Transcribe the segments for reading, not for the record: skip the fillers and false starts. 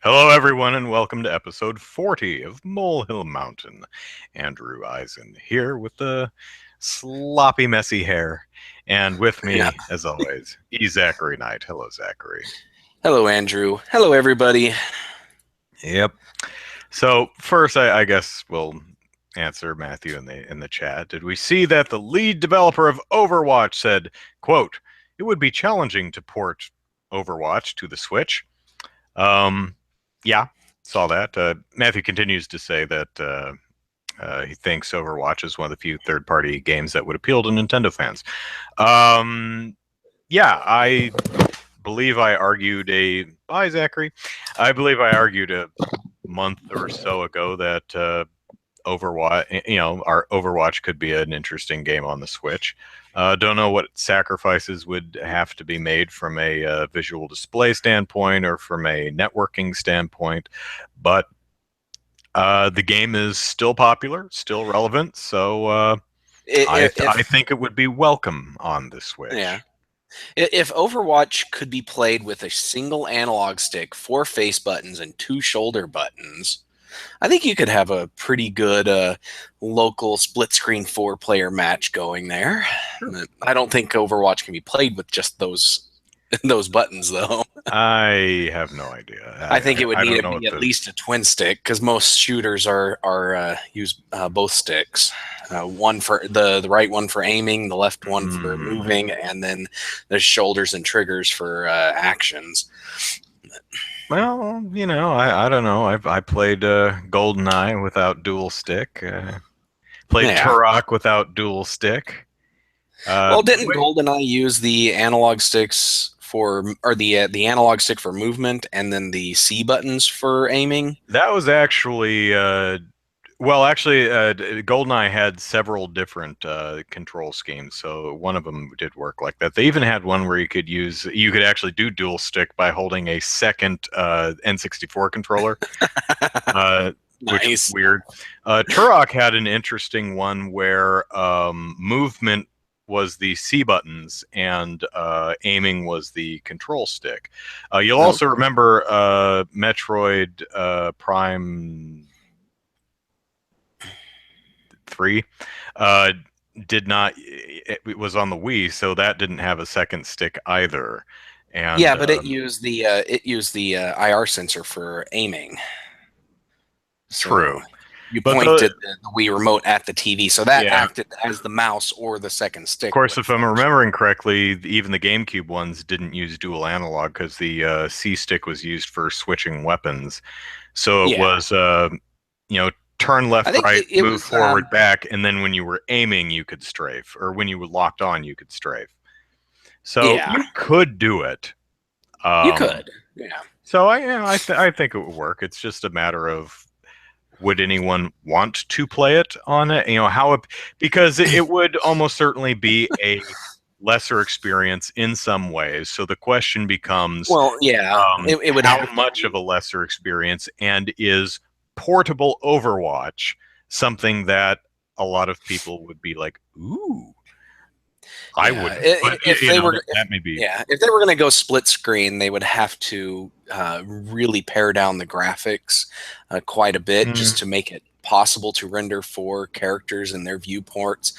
Hello, everyone, and welcome to episode 40 of Molehill Mountain. Andrew Eisen here with the sloppy, messy hair. And with Yeah. me, as always, Zachary Knight. Hello, Zachary. Hello, Andrew. Hello, everybody. Yep. So first, I guess we'll answer Matthew in the chat. Did we see that the lead developer of Overwatch said, "quote It would be challenging to port Overwatch to the Switch"? Yeah, saw that. Matthew continues to say that he thinks Overwatch is one of the few third-party games that would appeal to Nintendo fans. Yeah, I believe I argued Bye, Zachary. I believe I argued a month or so ago that Overwatch, our Overwatch could be an interesting game on the Switch. Don't know what sacrifices would have to be made from a visual display standpoint or from a networking standpoint, but the game is still popular, still relevant, so I If think it would be welcome on the yeah, Switch. if Overwatch could be played with a single analog stick, 4 face buttons, and 2 shoulder buttons, I think you could have a pretty good local split-screen 4-player match going there. Sure. I don't think Overwatch can be played with just those those buttons, though. I have no idea. I think it would I need don't to know be what at the least a twin stick because most shooters are use both sticks. One for the right one for aiming, the left one for moving, and then there's shoulders and triggers for actions. Well, I don't know. I played GoldenEye without dual stick. Played Yeah. Turok without dual stick. Well, didn't Wait, GoldenEye use the analog sticks for, or the analog stick for movement, and then the C buttons for aiming? that was actually well, actually, GoldenEye had several different control schemes, so one of them did work like that. They even had one where you could actually do dual stick by holding a second N64 controller, which was Nice. weird. Turok had an interesting one where movement was the C buttons and aiming was the control stick. You'll Oh, also remember Metroid Prime 3 uh, did not. It was on the Wii, so that didn't have a second stick either. yeah, And but it used the IR sensor for aiming. true, So you but the pointed the Wii remote at the TV, so that yeah. acted as the mouse or the second Of stick course, would if I'm function. remembering correctly, even the GameCube ones didn't use dual analog because the C stick was used for switching weapons. So it Yeah, was, you know, turn I left, think right, it move was. forward, back, and then when you were aiming, you could strafe, or when you were locked on, you could strafe. So Yeah, you could do it. you Um, could. Yeah, so I think it would work. It's just a matter of would anyone want to play it on it? Because it would almost certainly be a lesser experience in some ways. So the question becomes, well, yeah, it would how have to much of be. a lesser experience, and is portable Overwatch something that a lot of people would be like, ooh, I Yeah, wouldn't, but if they were, that may be. yeah, if they were going to go split screen, they would have to really pare down the graphics quite a bit Mm, just to make it possible to render 4 characters and their viewports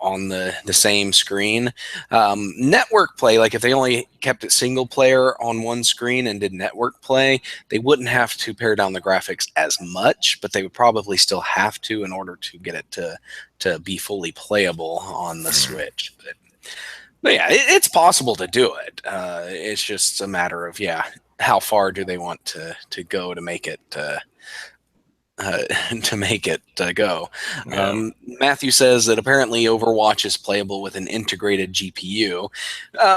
on the same screen. Network play, like if they only kept it single player on one screen and did network play, they wouldn't have to pare down the graphics as much, but they would probably still have to in order to get it to be fully playable on the mm. Switch. But yeah, it's possible to do it. It's just a matter of how far do they want to go to make it uh, to make it go. Yeah. Matthew says that apparently Overwatch is playable with an integrated GPU.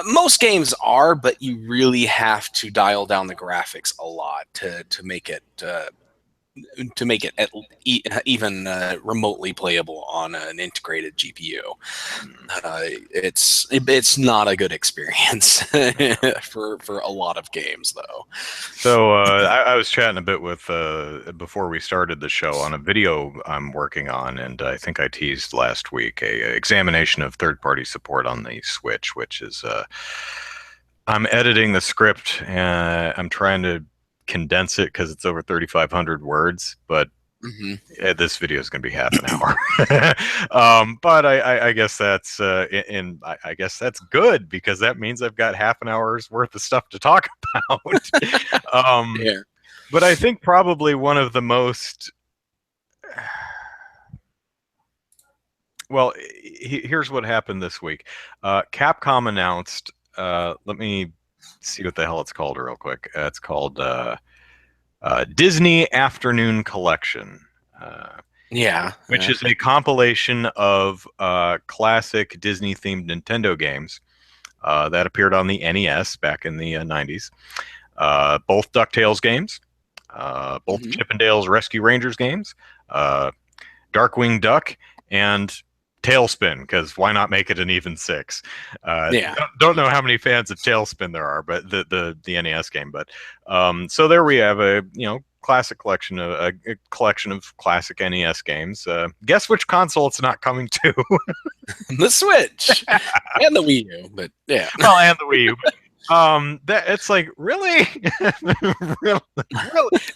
Most games are, but you really have to dial down the graphics a lot to make it even remotely playable on an integrated GPU. It's not a good experience for a lot of games, though. So I was chatting a bit with before we started the show on a video I'm working on, and I think I teased last week a examination of third-party support on the Switch, which is I'm editing the script and I'm trying to condense it because it's over 3,500 words, but this video is going to be half an hour. But I guess that's I guess that's good, because that means I've got half an hour's worth of stuff to talk about. Yeah. But I think probably one of the most well, here's what happened this week. Capcom announced. Let me see what the hell it's called real quick. It's called Disney Afternoon Collection. Which is a compilation of classic Disney-themed Nintendo games that appeared on the NES back in the 90s. Both DuckTales games, both Chip 'n Dale's Rescue Rangers games, Darkwing Duck, and Tailspin, because why not make it an even 6? Don't know how many fans of Tailspin there are, but the NES game. But so there we have a classic collection of a collection of classic NES games. Guess which console it's not coming to? The Switch and the Wii U, but yeah. Well, and the Wii U. That it's like, really? really?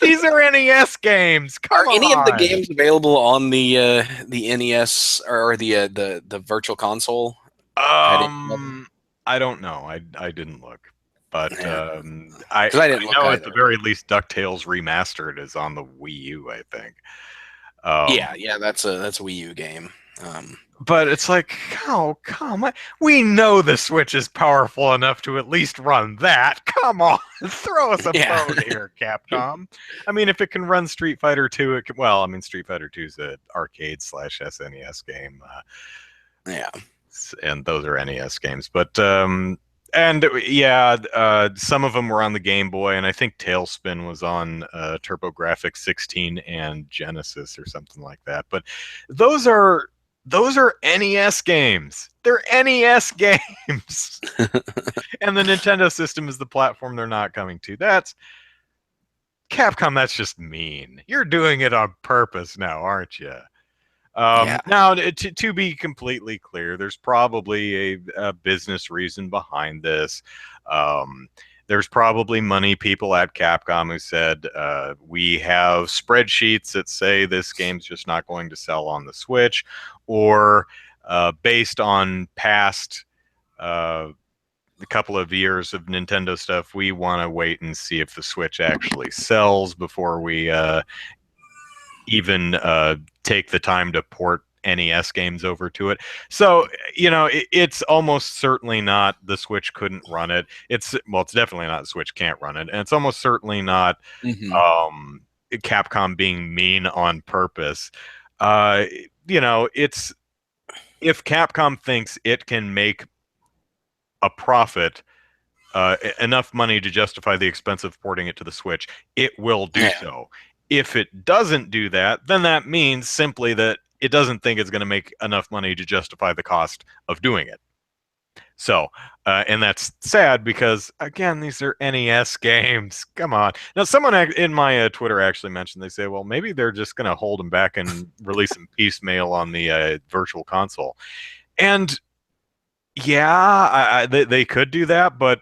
These are NES games. Come are any on. of the games available on the NES or the Virtual Console? I don't know. I didn't look. But I didn't know either. At the very least DuckTales Remastered is on the Wii U, I think. Yeah, that's a Wii U game. But it's like, oh, come on. We know the Switch is powerful enough to at least run that. Come on. Throw us a bone here, Capcom. I mean, if it can run Street Fighter 2, it can. Well, I mean, Street Fighter 2 is an arcade/SNES game. And those are NES games. But and some of them were on the Game Boy, and I think Tailspin was on TurboGrafx 16 and Genesis or something like that. But those are NES games. They're NES games. And the Nintendo system is the platform they're not coming to. That's Capcom. That's just mean. You're doing it on purpose now, aren't you? Now, to be completely clear, there's probably a business reason behind this. There's probably money people at Capcom who said, we have spreadsheets that say this game's just not going to sell on the Switch, or based on past a couple of years of Nintendo stuff, we want to wait and see if the Switch actually sells before we even take the time to port NES games over to it. So, it's almost certainly not the Switch couldn't run it. It's definitely not the Switch can't run it. And it's almost certainly not Capcom being mean on purpose. It's if Capcom thinks it can make a profit, enough money to justify the expense of porting it to the Switch, it will do so. If it doesn't do that, then that means simply that it doesn't think it's going to make enough money to justify the cost of doing it. So, and that's sad because, again, these are NES games. Come on. Now, someone in my Twitter actually mentioned, they say, well, maybe they're just going to hold them back and release them piecemeal on the Virtual Console. And they could do that, but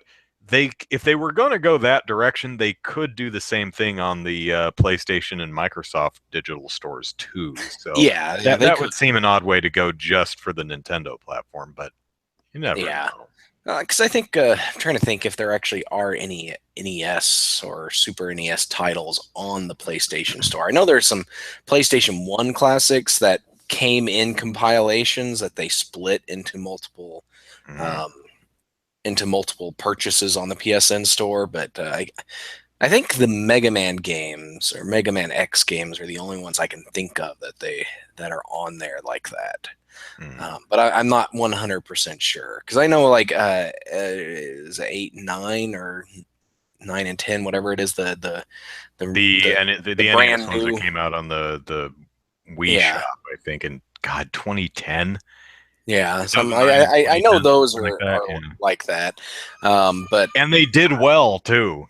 if they were going to go that direction, they could do the same thing on the PlayStation and Microsoft digital stores too. So that would seem an odd way to go just for the Nintendo platform, but you never know. Because I think I'm trying to think if there actually are any NES or Super NES titles on the PlayStation Store. I know there's some PlayStation 1 classics that came in compilations that they split into multiple purchases on the PSN store, but I think the Mega Man games or Mega Man X games are the only ones I can think of that are on there like that. But I'm not 100% sure, because I know is 8 and 9 or 9 and 10, whatever it is, the NES ones that came out on the Wii shop, I think in 2010. Yeah, I know those are like that. And they did well too.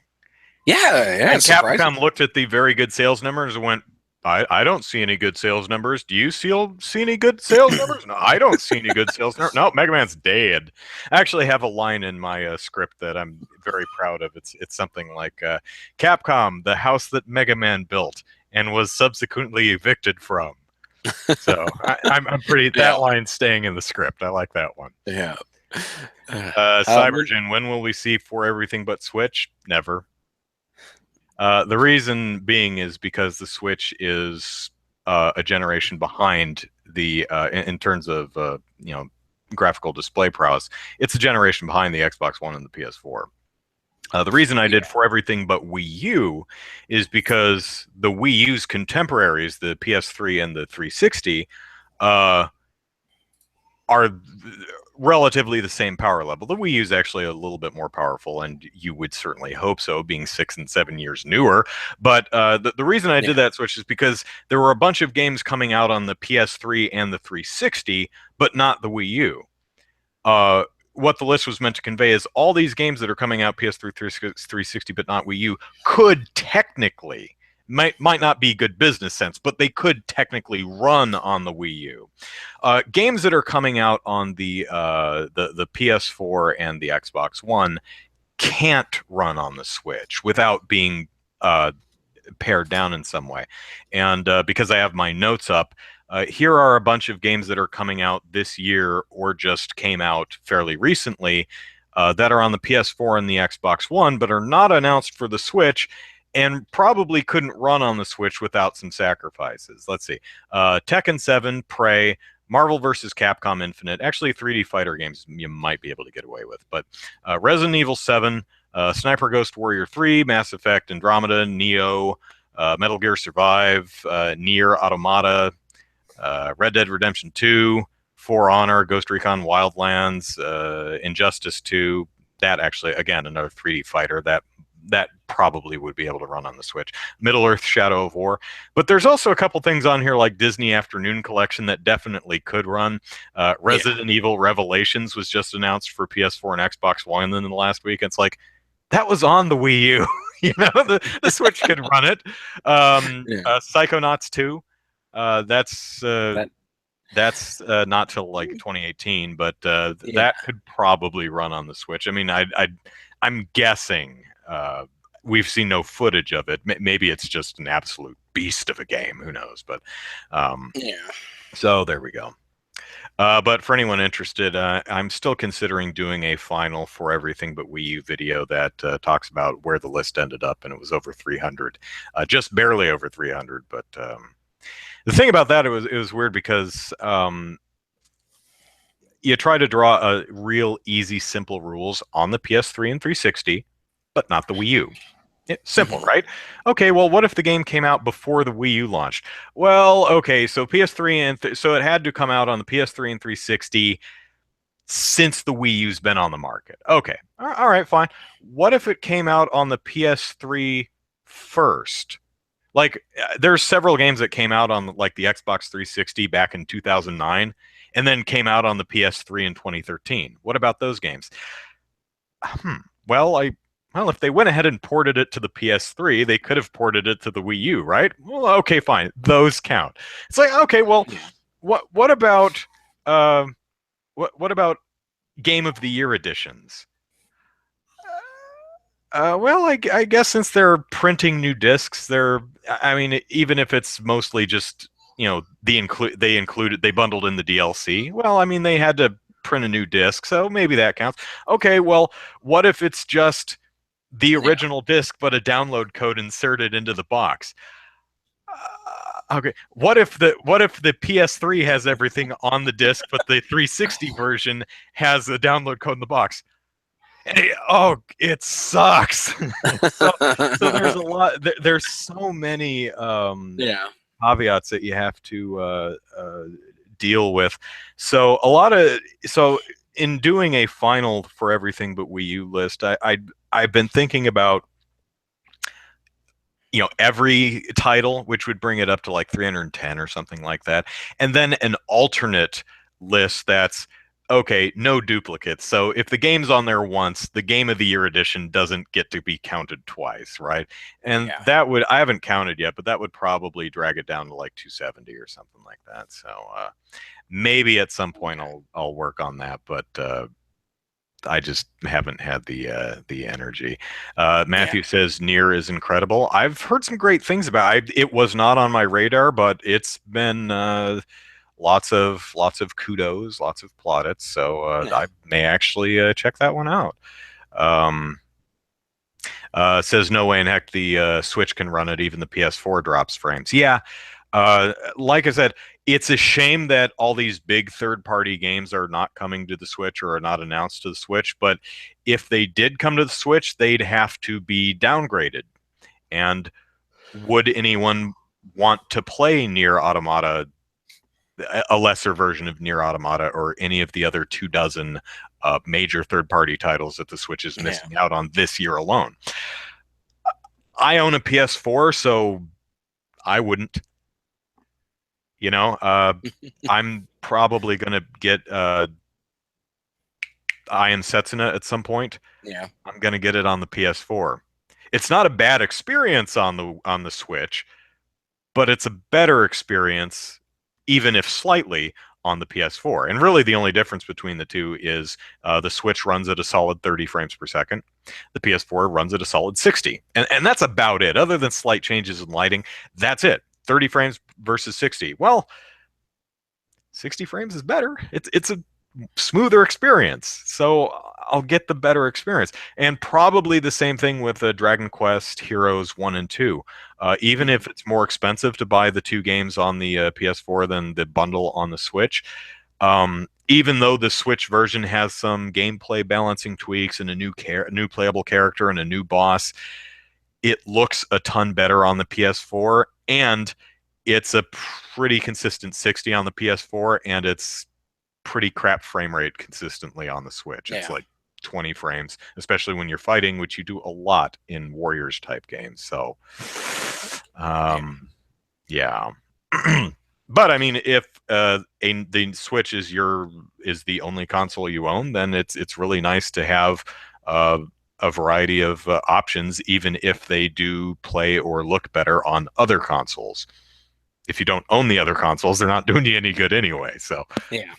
Yeah. And Capcom looked at the very good sales numbers and went, I don't see any good sales numbers. Do you see any good sales numbers? No, I don't see any good sales numbers. No, Mega Man's dead. I actually have a line in my script that I'm very proud of. It's something like Capcom, the house that Mega Man built and was subsequently evicted from. So I'm pretty. Yeah. That line's staying in the script. I like that one. Yeah. Cybergen, when will we see For Everything But Switch? Never. The reason being is because the Switch is a generation behind the in terms of graphical display prowess. It's a generation behind the Xbox One and the PS4. The reason I did For Everything But Wii U is because the Wii U's contemporaries, the PS3 and the 360, are relatively the same power level. The Wii U is actually a little bit more powerful, and you would certainly hope so, being 6 and 7 years newer. But the reason I did that switch is because there were a bunch of games coming out on the PS3 and the 360, but not the Wii U. What the list was meant to convey is all these games that are coming out PS3, 360, but not Wii U could technically, might not be good business sense, but they could technically run on the Wii U. Games that are coming out on the PS4 and the Xbox One can't run on the Switch without being pared down in some way. And because I have my notes up, here are a bunch of games that are coming out this year or just came out fairly recently that are on the PS4 and the Xbox One, but are not announced for the Switch and probably couldn't run on the Switch without some sacrifices. Let's see. Tekken 7, Prey, Marvel vs. Capcom Infinite. Actually, 3D fighter games you might be able to get away with. But Resident Evil 7, Sniper Ghost Warrior 3, Mass Effect Andromeda, Neo, Metal Gear Survive, Nier Automata, Red Dead Redemption 2, For Honor, Ghost Recon Wildlands, Injustice 2. That actually, again, another 3D fighter that probably would be able to run on the Switch. Middle-earth Shadow of War. But there's also a couple things on here like Disney Afternoon Collection that definitely could run. Resident Evil Revelations was just announced for PS4 and Xbox One in the last week. It's like, that was on the Wii U. The Switch could run it. Psychonauts 2. That's not till like 2018, but that could probably run on the Switch. I mean, I'm guessing. We've seen no footage of it. Maybe it's just an absolute beast of a game. Who knows? But so there we go. But for anyone interested, I'm still considering doing a final For Everything But Wii U video that talks about where the list ended up, and it was over 300, just barely over 300. But the thing about that, it was weird because you try to draw a real easy, simple rules on the PS3 and 360, but not the Wii U. Simple, right? Okay, well, what if the game came out before the Wii U launched? Well, okay, so PS3 and so it had to come out on the PS3 and 360 since the Wii U's been on the market. Okay, all right, fine. What if it came out on the PS3 first? Like, there's several games that came out on like the Xbox 360 back in 2009, and then came out on the PS3 in 2013. What about those games? Well, if they went ahead and ported it to the PS3, they could have ported it to the Wii U, right? Well, okay, fine. Those count. It's like, okay, well, what about what about Game of the Year editions? Well, I guess since they're printing new discs, I mean, even if it's mostly just they bundled in the DLC. Well, I mean, they had to print a new disc, so maybe that counts. Okay, well, what if it's just the original disc, but a download code inserted into the box? Okay, what if the PS3 has everything on the disc, but the 360 version has a download code in the box? It sucks. so there's a lot. There's so many caveats that you have to deal with. So in doing a final For Everything But Wii U list, I've been thinking about every title, which would bring it up to like 310 or something like that, and then an alternate list that's okay, no duplicates. So if the game's on there once, the Game of the Year edition doesn't get to be counted twice, right? And Yeah. that would, I haven't counted yet, but that would probably drag it down to like 270 or something like that. So maybe at some point I'll work on that, but I just haven't had the energy. Yeah. Matthew says Nier is incredible. I've heard some great things about it. It was not on my radar, but it's been lots of kudos, lots of plaudits. So Yeah. I may actually check that one out. Um, says no way in heck the Switch can run it. Even the PS4 drops frames. Yeah, like I said, it's a shame that all these big third-party games are not coming to the Switch or are not announced to the Switch. But if they did come to the Switch, they'd have to be downgraded. And would anyone want to play Near Automata, a lesser version of Near Automata, or any of the other 24 major third-party titles that the Switch is missing out on this year alone? I own a PS4, so I wouldn't. I'm probably gonna get Ion Setsuna at some point. Yeah. I'm gonna get it on the PS4. It's not a bad experience on the Switch, but it's a better experience, even if slightly, on the PS4. And really, the only difference between the two is the Switch runs at a solid 30 frames per second. The PS4 runs at a solid 60. And that's about it. Other than slight changes in lighting, that's it. 30 frames versus 60. Well, 60 frames is better. It's a smoother experience. So I'll get the better experience. And probably the same thing with Dragon Quest Heroes 1 and 2. Even if it's more expensive to buy the two games on the PS4 than the bundle on the Switch, even though the Switch version has some gameplay balancing tweaks and a new playable character and a new boss, it looks a ton better on the PS4, and it's a pretty consistent 60 on the PS4, and it's pretty crap frame rate consistently on the Switch. It's like 20 frames, especially when you're fighting, which you do a lot in Warriors type games. So, yeah. But I mean, if the Switch is the only console you own, then it's really nice to have a variety of options, even if they do play or look better on other consoles. If you don't own the other consoles, they're not doing you any good anyway. So yeah,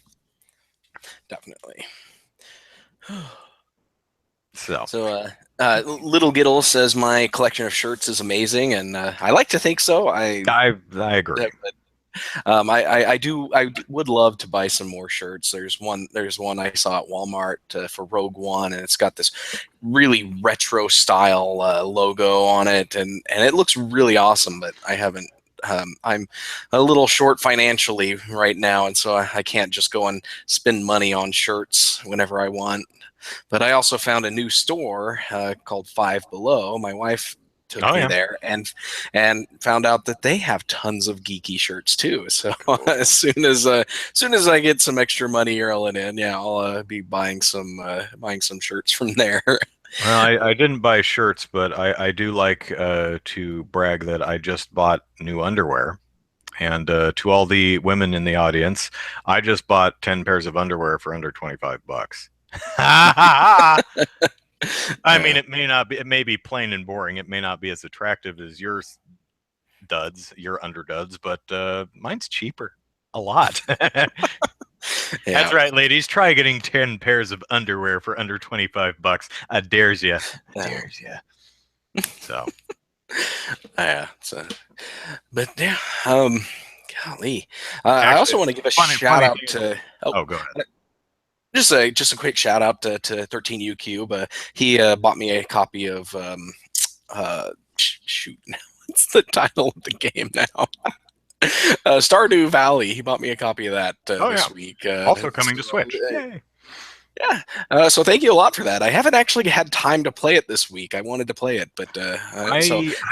definitely. So Little Giddle says my collection of shirts is amazing, and I like to think so. I agree. I would love to buy some more shirts. There's one I saw at Walmart for Rogue One, and it's got this really retro style logo on it, and it looks really awesome. But I haven't. I'm a little short financially right now, and so I can't just go and spend money on shirts whenever I want. But I also found a new store called Five Below. My wife took me there and found out that they have tons of geeky shirts too. So as soon as I get some extra money rolling in, I'll be buying some shirts from there. Well, I didn't buy shirts, but I do like to brag that I just bought new underwear. And to all the women in the audience, I just bought 10 pairs of underwear for under $25. I mean, it may be plain and boring. It may not be as attractive as your underduds, but mine's cheaper. A lot. That's right, ladies. Try getting 10 pairs of underwear for under $25. I dares you. Dares you. So. But yeah, golly. I also want to give a shout out to. Oh, go ahead. Just a quick shout out to 13UCube. He bought me a copy of shoot. What's the title of the game now? Stardew Valley. He bought me a copy of that this week. Also coming to Switch. Yay. Yeah. So thank you a lot for that. I haven't actually had time to play it this week. I wanted to play it, but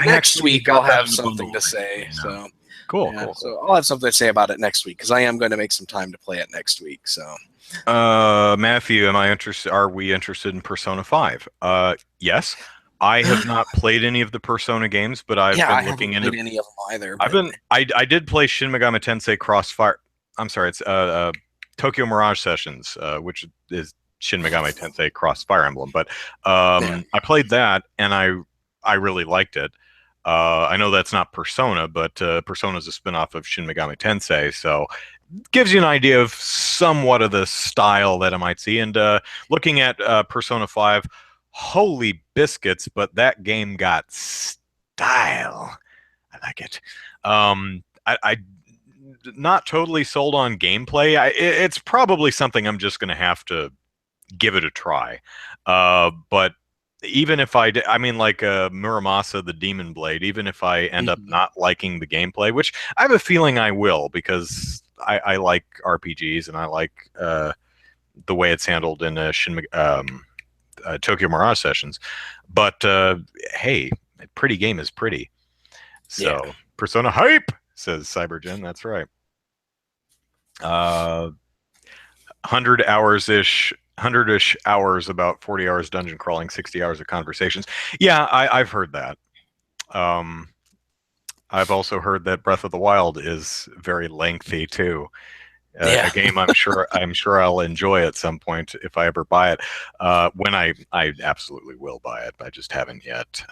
next week I'll have something to say. So cool. So I'll have something to say about it next week because I am going to make some time to play it next week. So. Matthew, are we interested in Persona 5? Yes. I have not played any of the Persona games, but I've been looking into any of them either. But... I did play Shin Megami Tensei Crossfire. I'm sorry, it's Tokyo Mirage Sessions, which is Shin Megami Tensei Cross Fire Emblem. But Yeah. I played that, and I really liked it. I know that's not Persona, but Persona is a spinoff of Shin Megami Tensei, so gives you an idea of somewhat of the style that I might see. And looking at Persona 5, holy biscuits, but that game got style. I like it. I not totally sold on gameplay. It's probably something I'm just going to have to give it a try. But even if I mean, like Muramasa, the Demon Blade, even if I end up Mhm. not liking the gameplay, which I have a feeling I will, because I like RPGs and I like the way it's handled in Tokyo Mirage Sessions. But hey, a pretty game is pretty. Yeah. So Persona hype, says Cybergen. That's right. 100 hours ish, 100-ish hours, about 40 hours dungeon crawling, 60 hours of conversations. Yeah, I've heard that. Um, I've also heard that Breath of the Wild is very lengthy too. A Yeah. game I'm sure I'll enjoy at some point if I ever buy it. When I absolutely will buy it, I just haven't yet.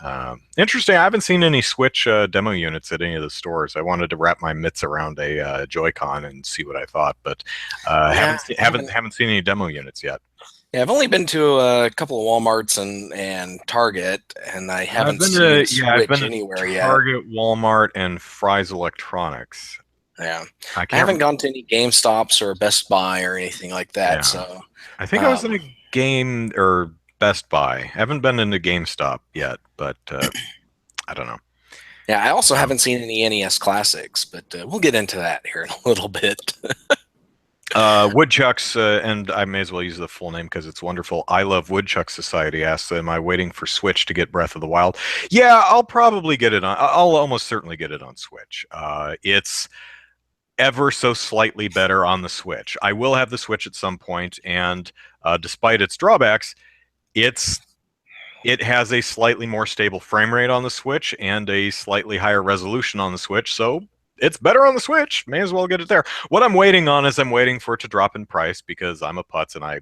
Interesting. I haven't seen any Switch demo units at any of the stores. I wanted to wrap my mitts around a Joy-Con and see what I thought, but Yeah. haven't seen any demo units yet. Yeah, I've only been to a couple of WalMarts and Target, and I I've haven't been seen to yeah, I've been Switch to anywhere yet. Target, Walmart, and Fry's Electronics. Yeah, I I can't. haven't gone to any GameStops or Best Buy or anything like that. Yeah, So, I think I was in um, a game or Best Buy. Haven't been into GameStop yet, but I don't know. yeah, I also Um, haven't seen any NES classics, but we'll get into that here in a little bit. Woodchucks, and I may as well use the full name because it's wonderful. I Love Woodchuck Society asks, "Am I waiting for Switch to get Breath of the Wild?" Yeah, I'll probably get it on. I'll almost certainly get it on Switch. It's ever so slightly better on the Switch. I will have the Switch at some point, and despite its drawbacks, it's it has a slightly more stable frame rate on the Switch and a slightly higher resolution on the Switch, so it's better on the Switch. May as well get it there. What I'm waiting on is I'm waiting for it to drop in price because I'm a putz and I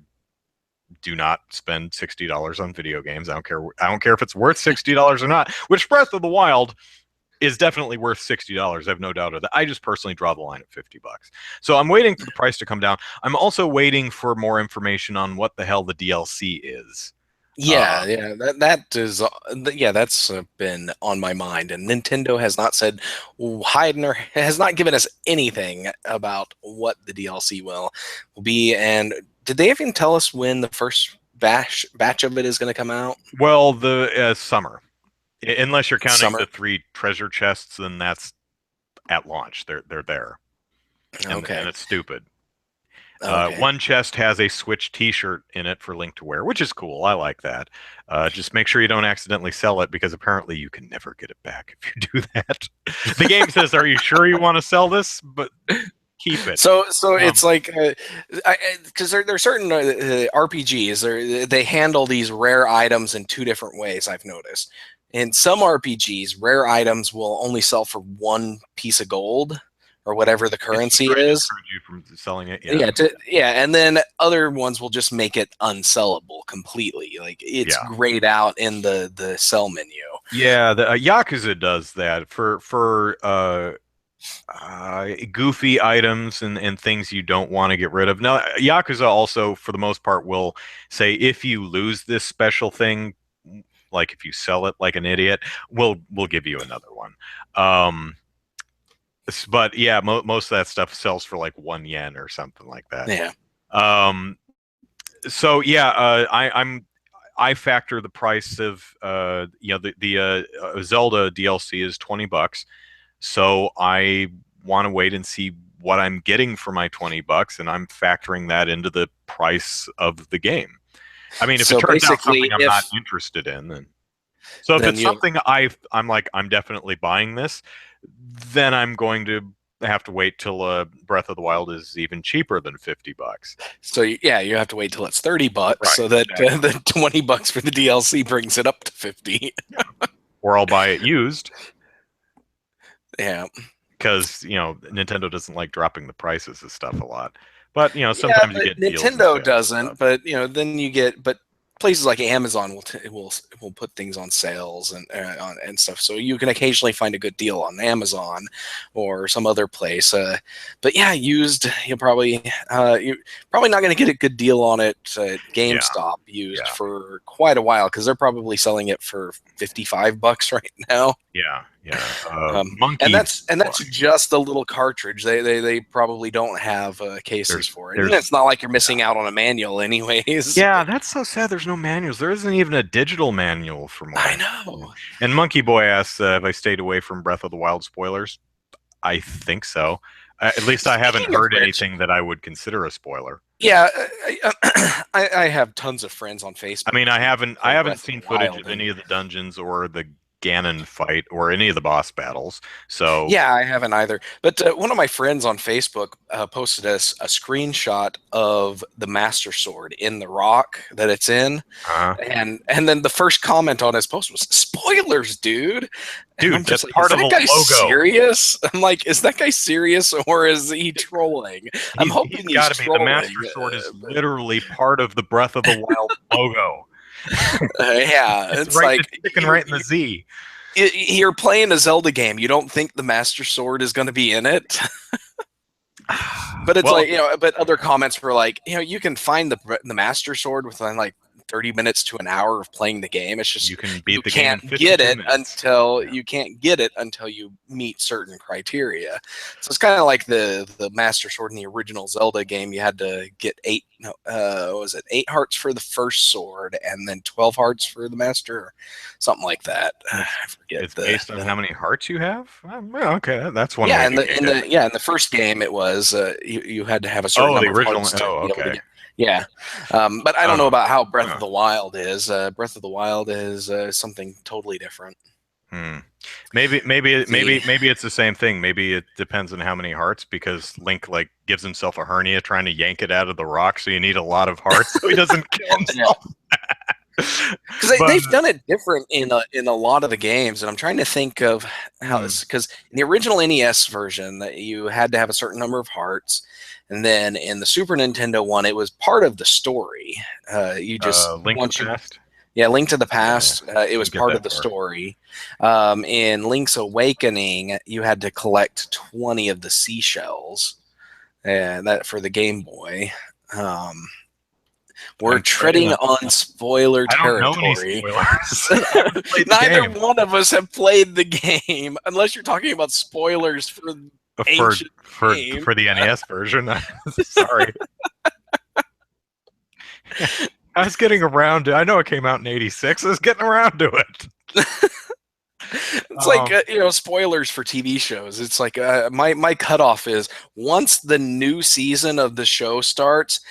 do not spend $60 on video games. I don't care. I don't care if it's worth $60 or not. Which Breath of the Wild is definitely worth $60. I have no doubt of that. I just personally draw the line at $50. So I'm waiting for the price to come down. I'm also waiting for more information on what the hell the DLC is. Yeah, yeah, that is, yeah, that's been on my mind, and Nintendo has not said hiding or has not given us anything about what the DLC will be. And did they even tell us when the first batch of it is going to come out? Well, the summer. Unless you're counting the Summer. 3 treasure chests, then that's at launch. They're there, and Okay. it's stupid. Okay. One chest has a Switch T-shirt in it for Link to wear, which is cool. I like that. Just make sure you don't accidentally sell it because apparently you can never get it back if you do that. The game says, "Are you sure you want to sell this?" But keep it. So Um, it's like, because there's certain RPGs they handle these rare items in two different ways. I've noticed in some RPGs, rare items will only sell for one piece of gold or whatever the it's to currency try to is. discourage you from selling it. Yeah, Yeah, and then other ones will just make it unsellable completely. Like it's yeah. grayed out in the sell menu. Yeah, the Yakuza does that for goofy items and things you don't want to get rid of. Now, Yakuza also, for the most part, will say if you lose this special thing, like if you sell it like an idiot, we'll give you another one. Um, but yeah, most of that stuff sells for like 1 yen or something like that. Yeah. Um, so yeah, I factor the price of the Zelda DLC is $20. So I want to wait and see what I'm getting for my $20, and I'm factoring that into the price of the game. I mean, if it So turns out something basically, I'm not if interested in, then so if then it's you something I'm like I'm definitely buying this, then I'm going to have to wait till Breath of the Wild is even cheaper than $50. yeah, you have to wait till it's $30 Right. so that Exactly. the $20 for the DLC brings it up to 50. Yeah. Or I'll buy it used Yeah. because Nintendo doesn't like dropping the prices of stuff a lot. But Yeah, sometimes you but get deals and Nintendo sales and doesn't. stuff. But then you get places like Amazon will put things on sales and stuff. So you can occasionally find a good deal on Amazon or some other place. But yeah, used you're probably not going to get a good deal on it at Yeah, GameStop used yeah, for quite a while because they're probably selling it for $55 right now. yeah, yeah. And Monkey that's just a little cartridge. They probably don't have cases there's for it, and there's it's not like you're missing out on a manual, anyways. Yeah, that's so sad. There's no manuals. There isn't even a digital manual from what I I know. understand. And Monkey Boy asks if I stayed away from Breath of the Wild spoilers. I think so. At least I haven't Speaking of heard which, anything that I would consider a spoiler. yeah, I have tons of friends on I Facebook mean, who I play haven't Breath of seen the footage Wild, of and any of the dungeons or the Ganon fight or any of the boss battles. So, yeah, I haven't either. But one of my friends on Facebook posted us a screenshot of the Master Sword in the rock that it's in, uh, and then the first comment on his post was spoilers, dude. And I'm dude, just that's like, is part of that the guy logo. serious? I'm like, is that guy serious or is he trolling? I'm He's hoping he's got to be. The trolling. Master Sword is literally part of the Breath of the Wild logo. Yeah, It's it's right. It's like sticking right in the Z. you're playing a Zelda game. You don't think the Master Sword is going to be in it? But it's Well, like, but other comments were like, you can find the Master Sword within like 30 minutes to an hour of playing the game. It's just you can you beat the game in can't get 52 it minutes. until Yeah. you meet certain criteria. So it's kind of like the Master Sword in the original Zelda game. You had to get what was it, 8 hearts for the first sword and then 12 hearts for the Master, or something like that. I forget It's based on the how many hearts you have. Well, okay, that's one yeah, way in to the gauge it. In the first game it was you had to have a certain Oh, the number of original. hearts to Oh, be able to okay. get. Yeah, but I don't know Oh, about how Breath of huh. the Wild is. Breath of the Wild is something totally different. Hmm. The Maybe it's the same thing. Maybe it depends on how many hearts, because Link like gives himself a hernia trying to yank it out of the rock, so you need a lot of hearts so he doesn't kill yeah, himself. because But they've done it different in a lot of the games, and I'm trying to think of how hmm, this, because in the original NES version that you had to have a certain number of hearts, and then in the Super Nintendo one it was part of the story. You just Link to the once you Past. Yeah, Link to the Yeah, Past. It was didn't get part of that the far. story. In Link's Awakening, you had to collect 20 of the seashells, and that for the Game Boy. Um, we're I'm afraid treading on spoiler I don't know any territory. spoilers. I haven't played the Neither game. one of us have played the game, unless you're talking about spoilers for for ancient for game. for the NES version. Sorry. I was getting around to. I know it came out in '86. I was getting around to it. It's like Um, spoilers for TV shows. It's like my cutoff is once the new season of the show starts.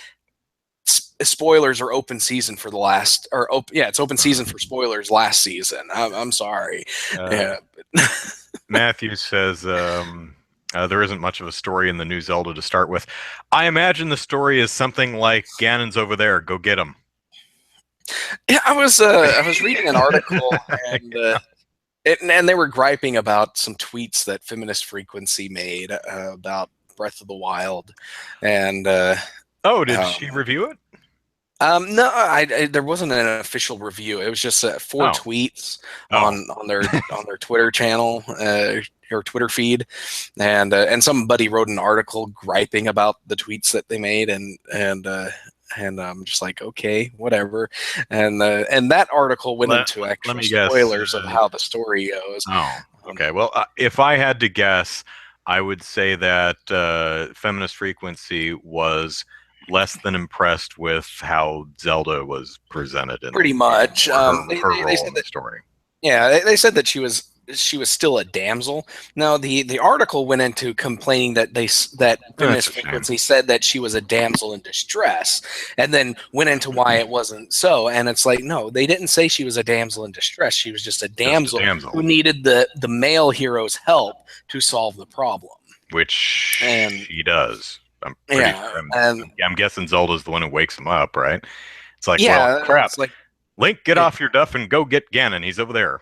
Spoilers are open season for the last, yeah, it's open season for spoilers last season. I'm sorry. uh, Yeah. Matthew says there isn't much of a story in the new Zelda to start with. I imagine the story is something like Ganon's over there. Go get him. Yeah, I was reading an article and they were griping about some tweets that Feminist Frequency made about Breath of the Wild, and Oh, did um, she review it? no, there wasn't an official review. It was just 4 Oh, tweets oh, on their Twitter channel or Twitter feed, and somebody wrote an article griping about the tweets that they made, and I'm just like, okay, whatever. And that article went into let actual me guess. spoilers of how the story goes. Oh, Um, okay. Well, if I had to guess, I would say that Feminist Frequency was less than impressed with how Zelda was presented in the Pretty game, much. or her They role said in the that. story. Yeah, they said that she was still a damsel. Now the article went into complaining that that That's Feminist a shame. Frequency said that she was a damsel in distress, and then went into why it wasn't so. And it's like, no, they didn't say she was a damsel in distress. She was just a Just a damsel who damsel, needed the male hero's help to solve the problem. which And she does. I'm pretty yeah, sure. and I'm guessing Zelda's the one who wakes him up, right? It's like, well, yeah, crap. it's like Link, get it, off your duff and go get Ganon. He's over there.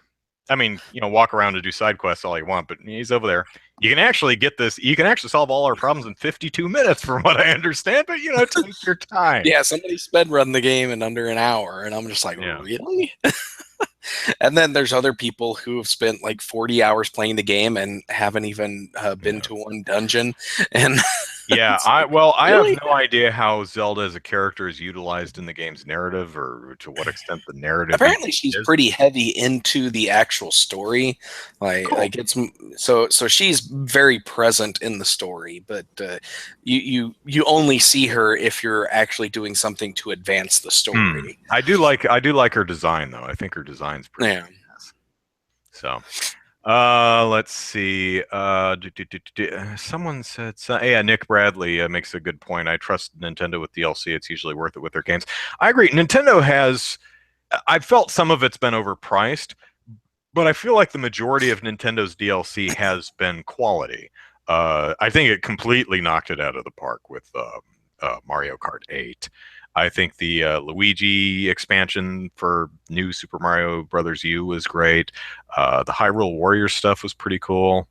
I mean, walk around and do side quests all you want, but he's over there. You can actually get this. You can actually solve all our problems in 52 minutes, from what I understand. But take your time. Yeah, somebody sped run the game in under an hour, and I'm just like, Yeah. really? And then there's other people who have spent like 40 hours playing the game and haven't even been to one dungeon. And yeah, I have really? no idea how Zelda as a character is utilized in the game's narrative, or to what extent the narrative Apparently she's is. pretty heavy into the actual story. Like it's so she's very present in the story, but you only see her if you're actually doing something to advance the story. I do like her design, though. I think her design's pretty nice. So let's see. Someone said, yeah, Nick Bradley makes a good point. I trust Nintendo with DLC. It's usually worth it with their games. I agree. Nintendo has, I felt some of it's been overpriced, but I feel like the majority of Nintendo's DLC has been quality. I think it completely knocked it out of the park with Mario Kart 8. I think the Luigi expansion for New Super Mario Brothers U was great. The Hyrule Warriors stuff was pretty cool.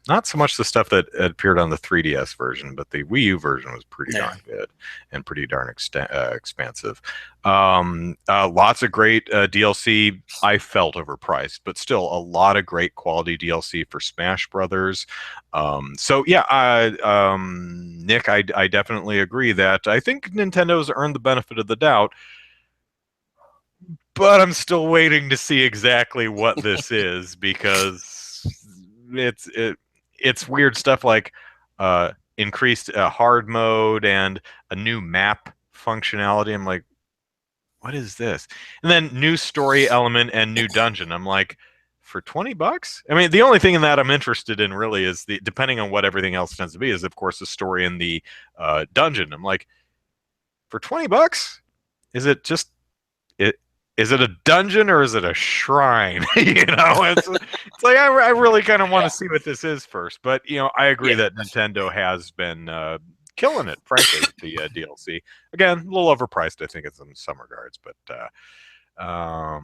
Not so much the stuff that appeared on the 3DS version, but the Wii U version was pretty darn good and pretty darn expansive. Lots of great DLC. I felt overpriced, but still a lot of great quality DLC for Smash Brothers. So yeah, Nick, I definitely agree that I think Nintendo's earned the benefit of the doubt, but I'm still waiting to see exactly what this is, because it's weird stuff like increased hard mode and a new map functionality. I'm like, what is this? And then new story element and new dungeon. I'm like, for $20? I mean, the only thing in that I'm interested in really is depending on what everything else tends to be, is of course the story in the dungeon. I'm like, for $20? Is it just it? Is it a dungeon or is it a shrine? It's like I really kind of want to see what this is first. But I agree that Nintendo has been killing it, frankly, with the DLC. Again, a little overpriced, I think, in some regards. But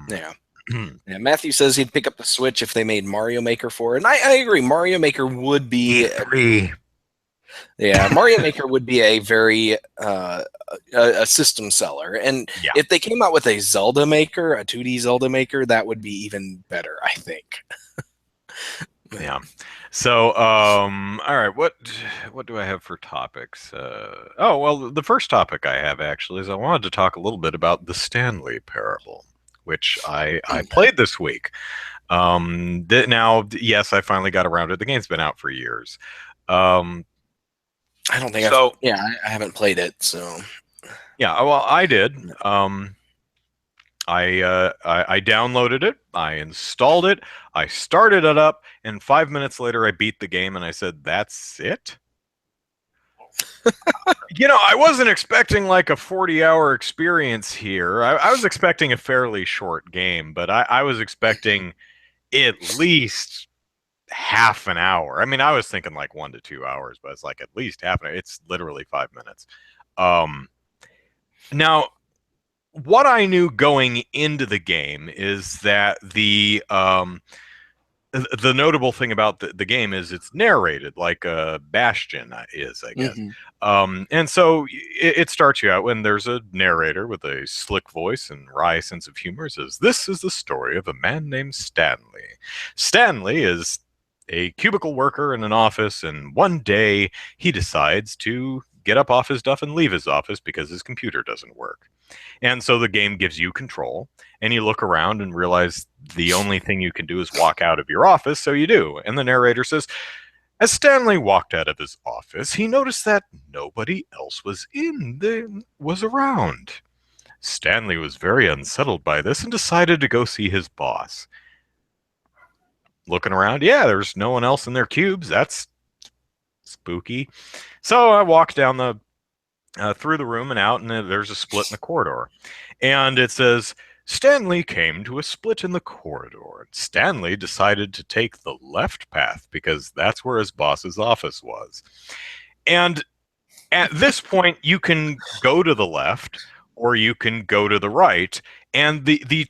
yeah. Matthew says he'd pick up the Switch if they made Mario Maker for it. And I agree. Mario Maker would be Mario Maker would be a very a system seller. And if they came out with a Zelda Maker, a 2D Zelda Maker, that would be even better, I think. Yeah. So, all right, what do I have for topics? Oh, well, the first topic I have actually is I wanted to talk a little bit about the Stanley Parable, which I played this week. Now, yes, I finally got around to it. The game's been out for years. I don't think so. I haven't played it, so. Yeah, well, I did. I downloaded it, I installed it, I started it up, and 5 minutes later I beat the game, and I said, "That's it." I wasn't expecting like a 40-hour experience here. I was expecting a fairly short game, but I was expecting at least half an hour. I mean, I was thinking like 1 to 2 hours, but it's like at least half an hour. It's literally 5 minutes. Now, what I knew going into the game is that the notable thing about the game is it's narrated like a Bastion is, I guess. And so it starts you out when there's a narrator with a slick voice and wry sense of humor. It says, "This is the story of a man named Stanley. Stanley is a cubicle worker in an office, and one day he decides to get up off his duff and leave his office because his computer doesn't work." And so the game gives you control, and you look around and realize the only thing you can do is walk out of your office, so you do. And the narrator says, "As Stanley walked out of his office, he noticed that nobody else was around. Stanley was very unsettled by this and decided to go see his boss. Looking around, there's no one else in their cubes. That's spooky. So I walked down through the room and out, and there's a split in the corridor. And it says, Stanley came to a split in the corridor. Stanley decided to take the left path because that's where his boss's office was. And at this point, you can go to the left, or you can go to the right. And the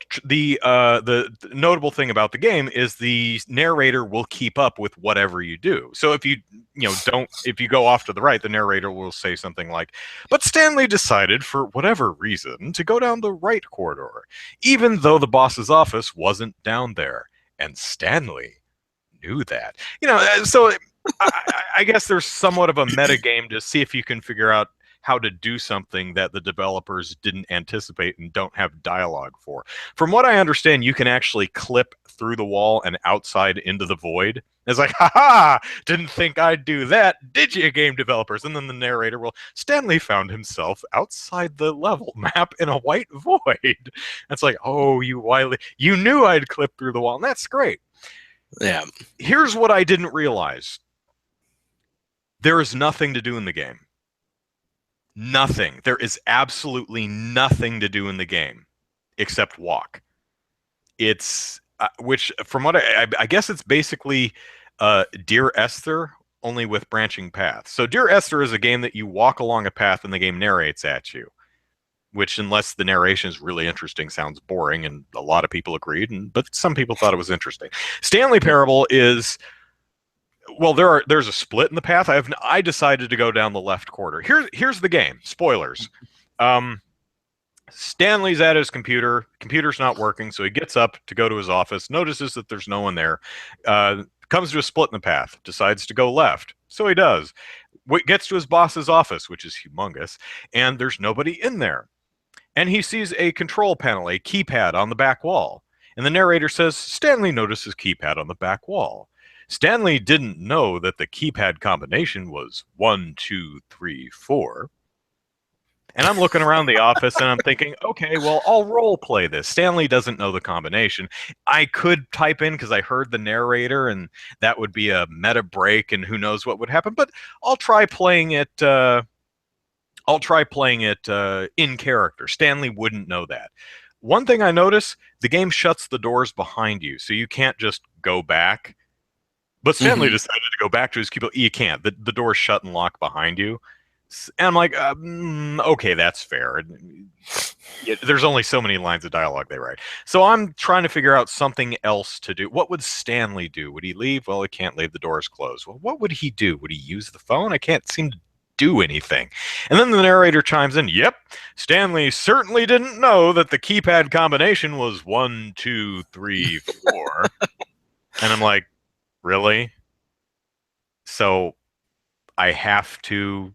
notable thing about the game is the narrator will keep up with whatever you do. So if if you go off to the right, the narrator will say something like, "But Stanley decided for whatever reason to go down the right corridor, even though the boss's office wasn't down there." And Stanley knew that. So I guess there's somewhat of a meta game to see if you can figure out how to do something that the developers didn't anticipate and don't have dialogue for. From what I understand, you can actually clip through the wall and outside into the void. It's like, haha, didn't think I'd do that, did you, game developers? And then the narrator will, Stanley found himself outside the level map in a white void. It's like, oh, you wily, you knew I'd clip through the wall, and that's great. Yeah. Here's what I didn't realize. There is nothing to do in the game. Nothing. There is absolutely nothing to do in the game except walk. It's which, from what I guess, it's basically Dear Esther, only with branching paths. So Dear Esther is a game that you walk along a path and the game narrates at you, which, unless the narration is really interesting, sounds boring, and a lot of people agreed, but some people thought it was interesting. Stanley Parable is, well, there's a split in the path. I decided to go down the left corridor. Here's the game. Spoilers. Stanley's at his computer. Computer's not working, so he gets up to go to his office, notices that there's no one there, comes to a split in the path, decides to go left. So he does. Gets to his boss's office, which is humongous, and there's nobody in there. And he sees a control panel, a keypad on the back wall. And the narrator says, Stanley notices keypad on the back wall. Stanley didn't know that the keypad combination was 1, 2, 3, 4. And I'm looking around the office and I'm thinking, okay, well, I'll role play this. Stanley doesn't know the combination. I could type in because I heard the narrator, and that would be a meta break, and who knows what would happen. But I'll try playing it. In character. Stanley wouldn't know that. One thing I notice: the game shuts the doors behind you, so you can't just go back. But Stanley decided to go back to his cubicle. You can't. The door's shut and locked behind you. And I'm like, okay, that's fair. There's only so many lines of dialogue they write. So I'm trying to figure out something else to do. What would Stanley do? Would he leave? Well, he can't leave. The door's closed. Well, what would he do? Would he use the phone? I can't seem to do anything. And then the narrator chimes in, yep, Stanley certainly didn't know that the keypad combination was 1, 2, 3, 4. And I'm like, really? So I have to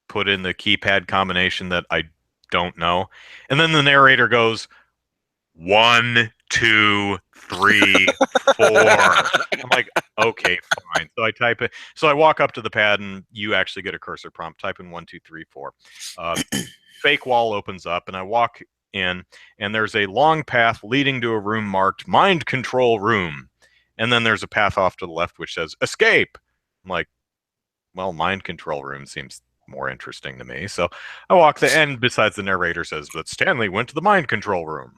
put in the keypad combination that I don't know. And then the narrator goes, 1, 2, 3, 4. I'm like, okay, fine. So I type it. So I walk up to the pad, and you actually get a cursor prompt. Type in 1, 2, 3, 4. Fake wall opens up, and I walk in, and there's a long path leading to a room marked Mind Control Room. And then there's a path off to the left which says Escape. I'm like, well, Mind Control Room seems more interesting to me. So I walk the end. Besides, the narrator says, but Stanley went to the Mind Control Room.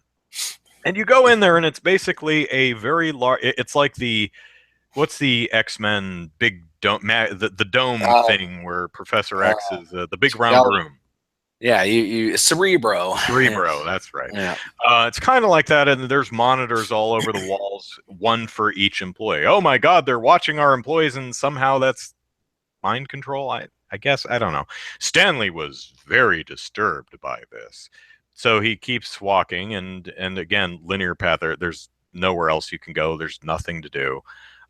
And you go in there, and it's basically a very large, it's like what's the X-Men big dome, the dome thing where Professor X is the big round room. Yeah, you Cerebro. Cerebro, that's right. Yeah. It's kind of like that, and there's monitors all over the walls, one for each employee. Oh my God, they're watching our employees, and somehow that's mind control. I guess, I don't know. Stanley was very disturbed by this, so he keeps walking, and again, linear path. There's nowhere else you can go. There's nothing to do,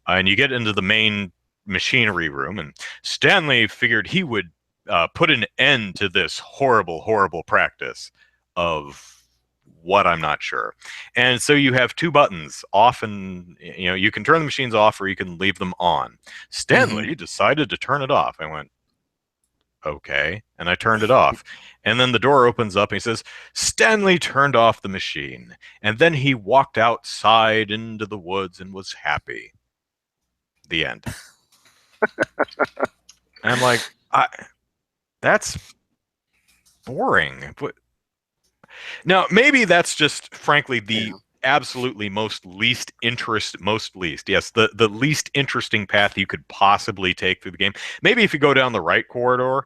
and you get into the main machinery room, and Stanley figured he would put an end to this horrible, horrible practice of what I'm not sure. And so you have two buttons, off, and you can turn the machines off or you can leave them on. Stanley decided to turn it off. I went, okay, and I turned it off. And then the door opens up and he says, Stanley turned off the machine, and then he walked outside into the woods and was happy. The end. And I'm like, that's boring. But now, maybe that's just, frankly, the absolutely most least, yes, the least interesting path you could possibly take through the game. Maybe if you go down the right corridor,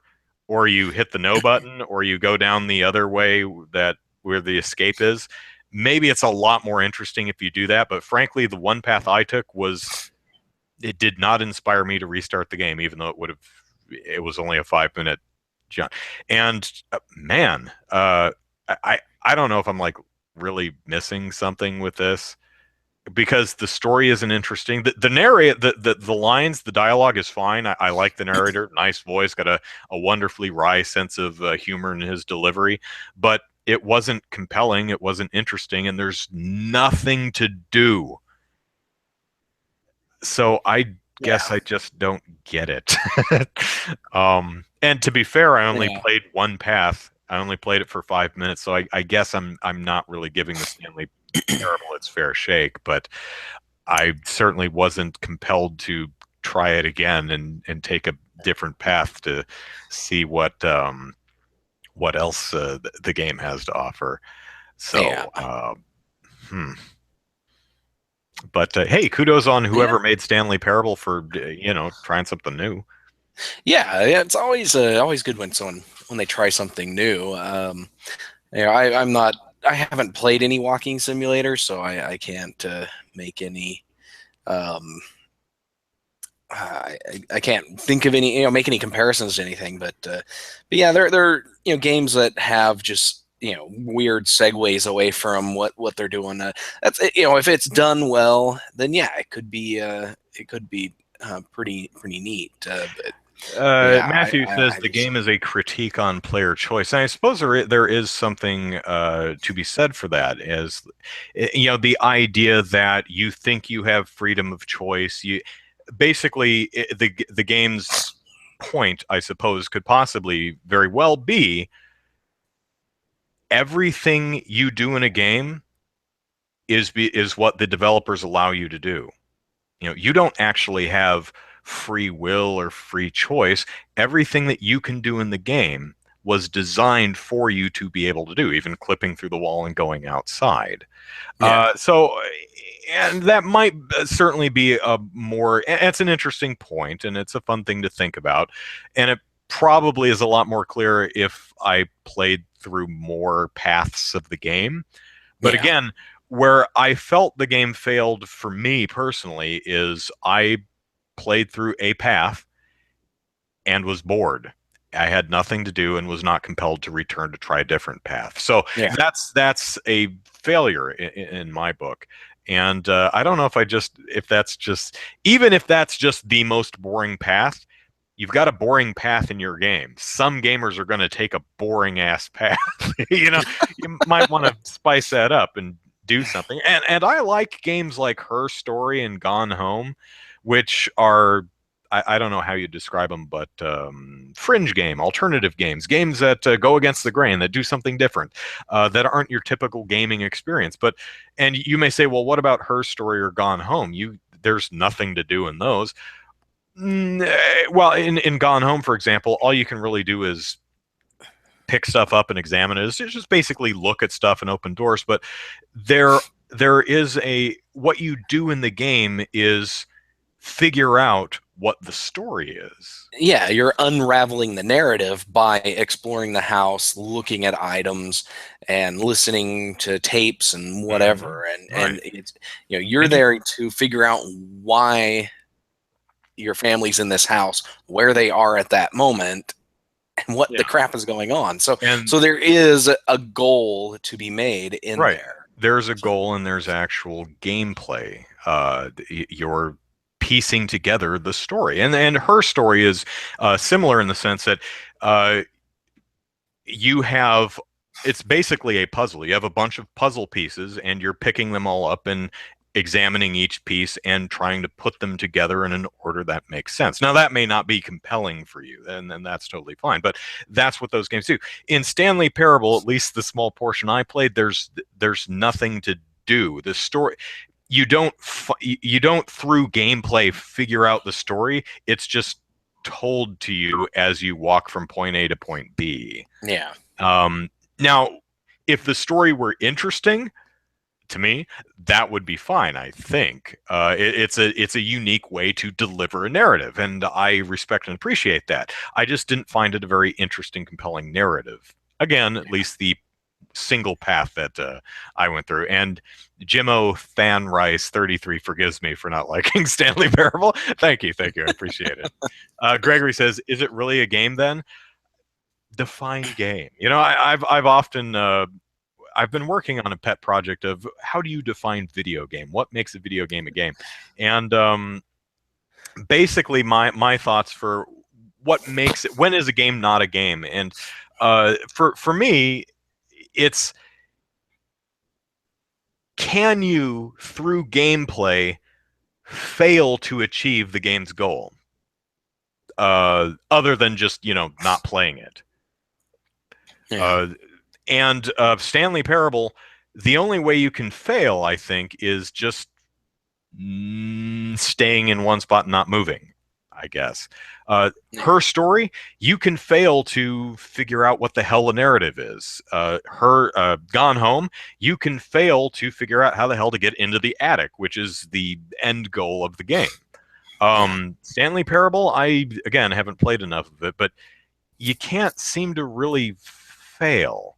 or you hit the no button, or you go down the other way that where the escape is. Maybe it's a lot more interesting if you do that, but frankly, the one path I took was it did not inspire me to restart the game, even though it was only a 5 minute jump. And man, I don't know if I'm like really missing something with this because the story isn't interesting. The narrate the lines, the dialogue is fine. I like the narrator, nice voice, got a wonderfully wry sense of humor in his delivery, but it wasn't compelling, it wasn't interesting, and there's nothing to do. So I guess Yeah. I just don't get it. And to be fair, I only Yeah. played one path. I only played it for 5 minutes, so I guess I'm not really giving the Stanley Parable its fair shake, but I certainly wasn't compelled to try it again and take a different path to see what else the game has to offer. Yeah. So, hmm. But hey, kudos on Yeah. whoever made Stanley Parable for trying something new. Yeah. Yeah. It's always good when they try something new. I'm not. I haven't played any walking simulators, so I can't make any. Um, I can't think of any, make any comparisons to anything, but yeah, they're games that have just weird segues away from what they're doing. That's if it's done well, then yeah, it could be pretty neat. But yeah, Matthew says I the just game is a critique on player choice. And I suppose there is something to be said for that, as the idea that you think you have freedom of choice. You basically the game's point, I suppose, could possibly very well be everything you do in a game is what the developers allow you to do. You don't actually have free will or free choice. Everything that you can do in the game was designed for you to be able to do, even clipping through the wall and going outside. yeah And that might certainly be it's an interesting point, and it's a fun thing to think about. And it probably is a lot more clear if I played through more paths of the game. But yeah again, where I felt the game failed for me personally is I played through a path and was bored. I had nothing to do and was not compelled to return to try a different path. So yeah that's a failure in my book. And I don't know if that's just even if that's just the most boring path. You've got a boring path in your game. Some gamers are going to take a boring ass path. You might want to spice that up and do something. And I like games like Her Story and Gone Home, which are I don't know how you describe them, but fringe alternative games that go against the grain, that do something different, that aren't your typical gaming experience. And you may say, well, what about Her Story or Gone Home? There's nothing to do in those. Well, in Gone Home, for example, all you can really do is pick stuff up and examine it. It's just basically look at stuff and open doors. But there is what you do in the game is figure out what the story is. yeah, you're unraveling the narrative by exploring the house, looking at items, and listening to tapes and whatever. And Right. it's you're And you, there to figure out why your family's in this house, where they are at that moment, and what yeah. the crap is going on. So And so there is a goal to be made in right. there. There's a So goal and there's actual gameplay. You're piecing together the story. And Her Story is similar in the sense that uh, you have it's basically a puzzle. You have a bunch of puzzle pieces and you're picking them all up and examining each piece and trying to put them together in an order that makes sense. Now that may not be compelling for you, and then that's totally fine, but that's what those games do. In Stanley Parable, at least the small portion I played, there's nothing to do. The story you don't through gameplay figure out the story. It's just told to you as you walk from point A to point B. yeah, Now, if the story were interesting, to me, that would be fine. I think it's a unique way to deliver a narrative, and I respect and appreciate that. I just didn't find it a very interesting, compelling narrative. Again, at least the single path that I went through. And Jimmo Fan Rice 33 forgives me for not liking Stanley Parable. Thank you, I appreciate it. Gregory says, "Is it really a game then?" Define game. You know, I've often I've been working on a pet project of how do you define video game? What makes a video game a game? And basically, my thoughts for what makes it, when is a game not a game? And for me, it's, can you, through gameplay, fail to achieve the game's goal? Other than just, not playing it. Yeah. And Stanley Parable, the only way you can fail, I think, is just staying in one spot and not moving, I guess. Her story, you can fail to figure out what the hell the narrative is. Her Gone Home, you can fail to figure out how the hell to get into the attic, which is the end goal of the game. Stanley Parable, I, again, haven't played enough of it, but you can't seem to really fail.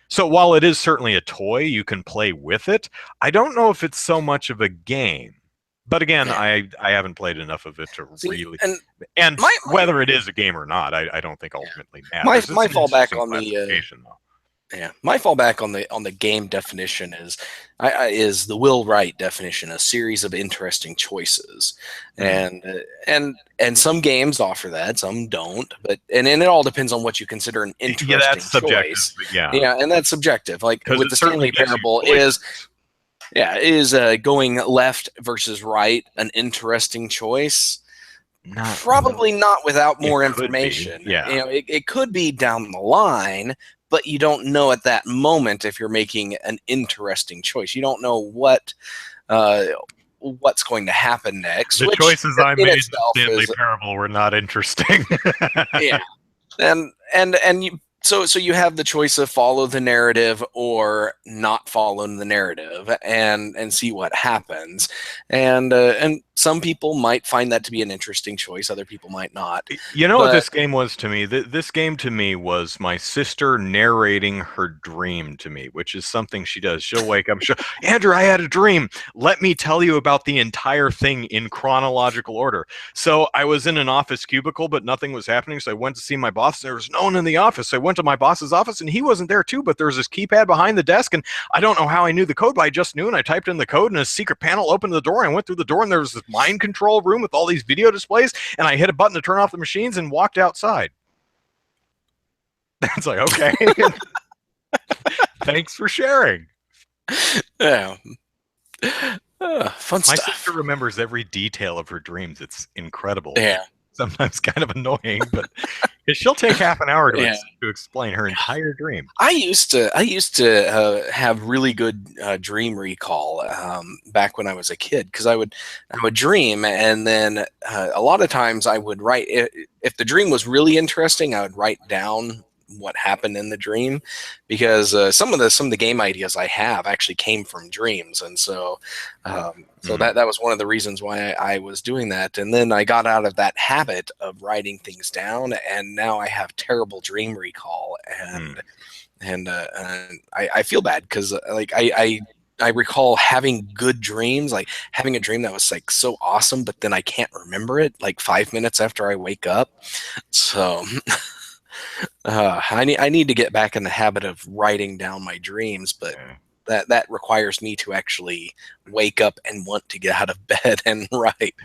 So while it is certainly a toy, you can play with it, I don't know if it's so much of a game. But again, I haven't played enough of it to really... And whether it is a game or not, I don't think ultimately matters. My fallback on my fallback on the game definition is the Will Wright definition: a series of interesting choices. And some games offer that, some don't. But and it all depends on what you consider an interesting choice. Yeah, and that's subjective. Like with the Stanley Parable is going left versus right an interesting choice? Probably not without more information. It could be down the line, but you don't know at that moment if you're making an interesting choice. You don't know what's going to happen next. The choices I made in Stanley Parable were not interesting. Yeah, and you. So you have the choice of follow the narrative or not follow the narrative and see what happens. And some people might find that to be an interesting choice. Other people might not. You know what this game was to me? This game to me was my sister narrating her dream to me, which is something she does. She'll wake up, Andrew, I had a dream. Let me tell you about the entire thing in chronological order. So I was in an office cubicle, but nothing was happening. So I went to see my boss. There was no one in the office. So I went to my boss's office and he wasn't there too, but there was this keypad behind the desk and I don't know how I knew the code, but I just knew, and I typed in the code and a secret panel opened the door and I went through the door and there was this mind control room with all these video displays and I hit a button to turn off the machines and walked outside. It's like, okay. Thanks for sharing. Yeah. Fun stuff. My sister remembers every detail of her dreams. It's incredible. Yeah. Sometimes kind of annoying, but she'll take half an hour to explain her entire dream. I used to have really good dream recall back when I was a kid, because I would dream, and then a lot of times I would write. If the dream was really interesting, I would write down what happened in the dream, because some of the game ideas I have actually came from dreams, and so that was one of the reasons why I was doing that. And then I got out of that habit of writing things down, and now I have terrible dream recall, and I feel bad because like I recall having good dreams, like having a dream that was like so awesome, but then I can't remember it like 5 minutes after I wake up. So I need to get back in the habit of writing down my dreams, but that requires me to actually wake up and want to get out of bed and write.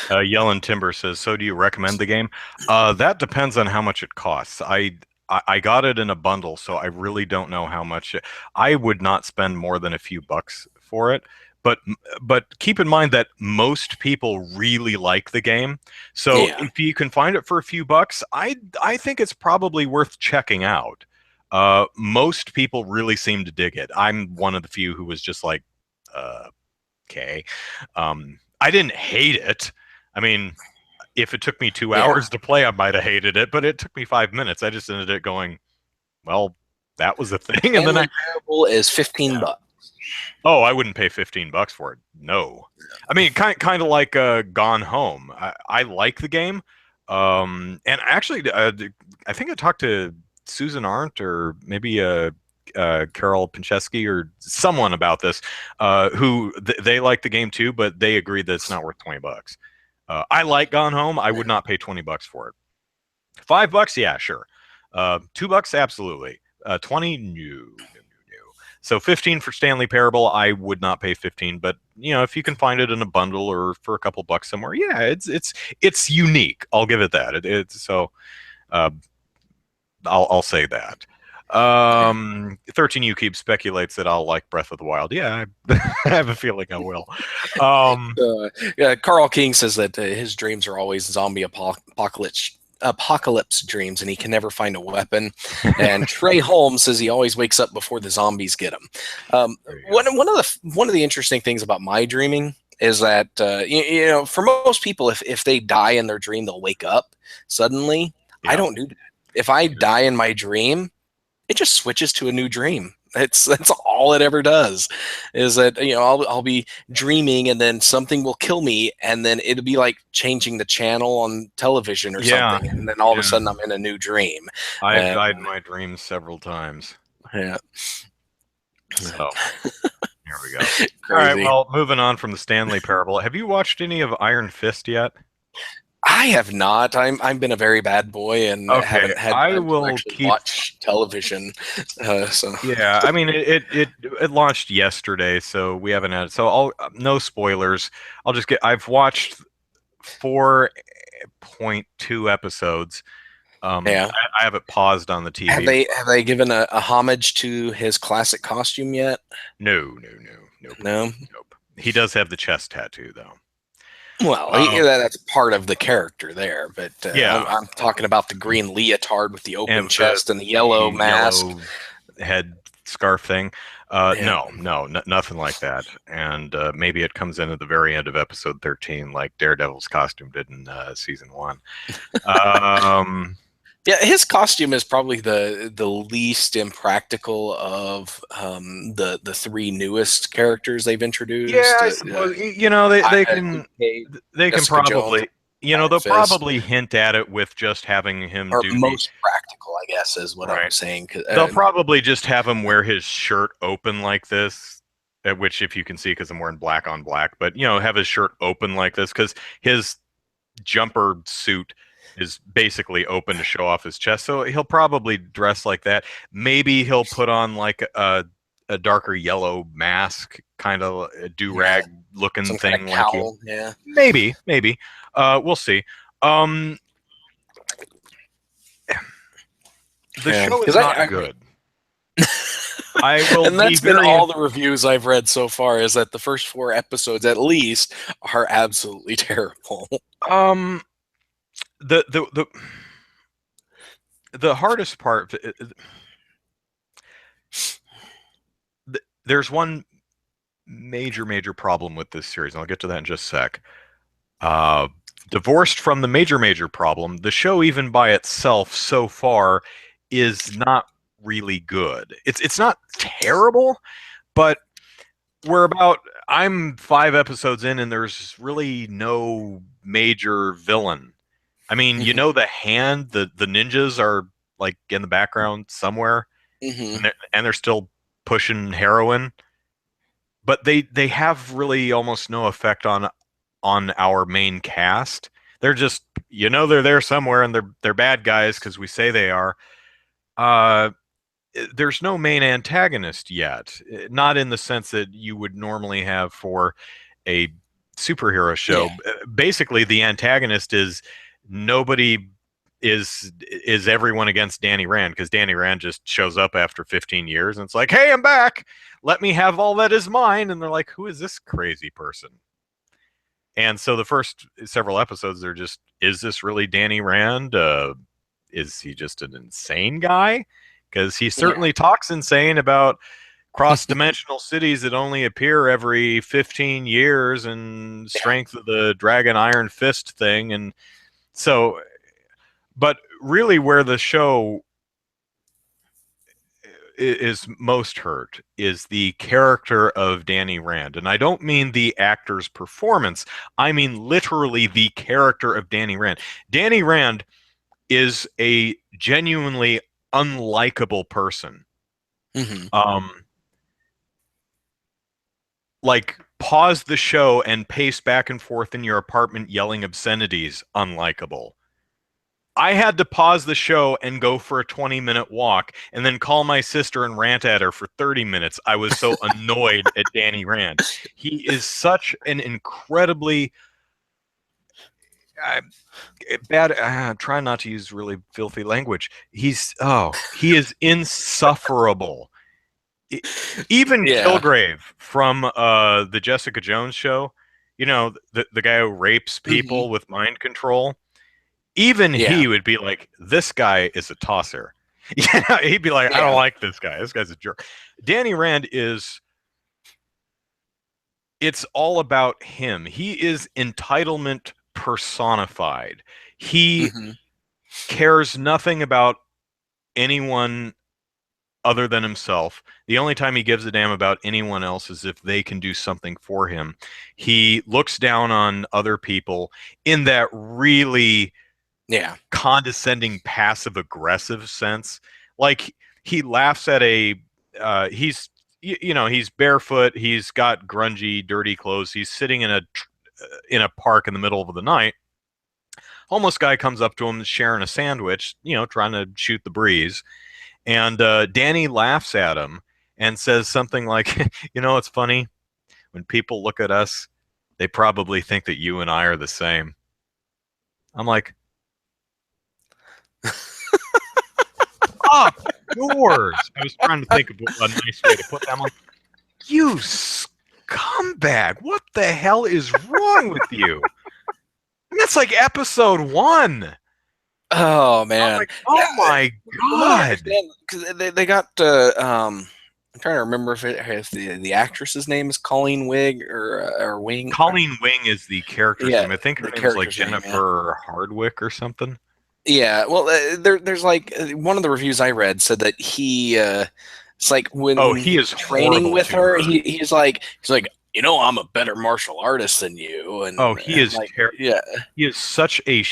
Yellen Timber says, so do you recommend the game? That depends on how much it costs. I got it in a bundle, so I really don't know how much. I would not spend more than a few bucks for it. But keep in mind that most people really like the game. So if you can find it for a few bucks, I think it's probably worth checking out. Most people really seem to dig it. I'm one of the few who was just like, okay. I didn't hate it. I mean, if it took me 2 hours to play, I might have hated it, but it took me 5 minutes. I just ended up going, well, that was the thing. And then Parable is $15. Oh, I wouldn't pay $15 for it. No. I mean, kind of like Gone Home. I like the game. And actually, I think I talked to Susan Arndt or maybe Carol Pinchesky or someone about this, who they like the game too, but they agreed that it's not worth $20. I like Gone Home. I would not pay $20 for it. $5, yeah, sure. $2, absolutely. 20, no. So 15 for Stanley Parable, I would not pay 15, but if you can find it in a bundle or for a couple bucks somewhere, yeah, it's unique. I'll give it that. So I'll say that. 13 Cube speculates that I'll like Breath of the Wild. Yeah, I have a feeling I will. Yeah, Carl King says that his dreams are always zombie apocalypse dreams, and he can never find a weapon. And Trey Holmes says he always wakes up before the zombies get him. One of the interesting things about my dreaming is that for most people, if they die in their dream, they'll wake up suddenly. Yeah. I don't do that. If I die in my dream, it just switches to a new dream. That's all it ever does. Is that I'll be dreaming and then something will kill me, and then it'll be like changing the channel on television or something, and then all of a sudden I'm in a new dream. I've died in my dreams several times. Yeah. So here we go. All right. Well, moving on from the Stanley Parable, have you watched any of Iron Fist yet? I have not. I've been a very bad boy and haven't had time to actually watch television. So yeah, I mean it launched yesterday, so we haven't had. So no spoilers. I've watched 4.2 epides. I have it paused on the TV. Have they given a homage to his classic costume yet? No. He does have the chest tattoo though. Well, that's part of the character there, but I'm talking about the green leotard with the open chest and the yellow mask, yellow head scarf thing. No, nothing like that. And maybe it comes in at the very end of episode 13, like Daredevil's costume did in season 1. Yeah, his costume is probably the least impractical of the 3 newest characters they've introduced. Yeah, I suppose, they can probably they'll probably hint at it with just having him do most practical, I guess, is what I'm saying. They'll probably just have him wear his shirt open like this, which if you can see because I'm wearing black on black, but have his shirt open like this because his jumper suit is basically open to show off his chest, so he'll probably dress like that. Maybe he'll put on like a darker yellow mask, kind of a do-rag looking thing, kind of like cowl. Maybe. We'll see. The show is not good. I will, and that's been all the reviews I've read so far. Is that the first 4 episodes, at least, are absolutely terrible. The hardest part, there's one major problem with this series, and I'll get to that in just a sec. Divorced from the major problem, the show even by itself so far is not really good. It's not terrible, but I'm 5 episodes in and there's really no major villain. I mean, the hand, the ninjas are like in the background somewhere, and they're still pushing heroin, but they have really almost no effect on our main cast. They're just they're there somewhere and they're bad guys because we say they are. There's no main antagonist yet, not in the sense that you would normally have for a superhero show. Basically, the antagonist is nobody is everyone against Danny Rand, because Danny Rand just shows up after 15 years and it's like, hey, I'm back. Let me have all that is mine. And they're like, who is this crazy person? And so the first several episodes, they're just, is this really Danny Rand? Is he just an insane guy? Because he certainly talks insane about cross-dimensional cities that only appear every 15 years and strength of the dragon iron fist thing. And so, but really where the show is most hurt is the character of Danny Rand. And I don't mean the actor's performance. I mean literally the character of Danny Rand. Danny Rand is a genuinely unlikable person. Mm-hmm. Like, pause the show and pace back and forth in your apartment yelling obscenities, unlikable. I had to pause the show and go for a 20-minute walk and then call my sister and rant at her for 30 minutes. I was so annoyed at Danny Rand. He is such an incredibly bad. I'm trying not to use really filthy language. He is insufferable. Even Yeah. Kilgrave from the Jessica Jones show, the guy who rapes people with mind control. Even he would be like, this guy is a tosser. Yeah, he'd be like, I don't like this guy. This guy's a jerk. Danny Rand it's all about him. He is entitlement personified. He cares nothing about anyone other than himself. The only time he gives a damn about anyone else is if they can do something for him. He looks down on other people in that really condescending, passive aggressive sense. Like, he laughs at he's barefoot, he's got grungy, dirty clothes, he's sitting in a park in the middle of the night. Homeless guy comes up to him sharing a sandwich, trying to shoot the breeze. And Danny laughs at him and says something like, it's funny, when people look at us, they probably think that you and I are the same. I'm like, up yours. I was trying to think of a nice way to put that. I'm like, you scumbag. What the hell is wrong with you? And that's like episode 1. Oh man! Like, my god! Because they got. I'm trying to remember if the actress's name is Colleen Wing or Wing. Colleen Wing is the character's name. I think her name is like Jennifer Hardwick or something. Yeah. Well, there's like one of the reviews I read said that he. It's like when he is training with her. He's like. I'm a better martial artist than you. And he is like, he is such a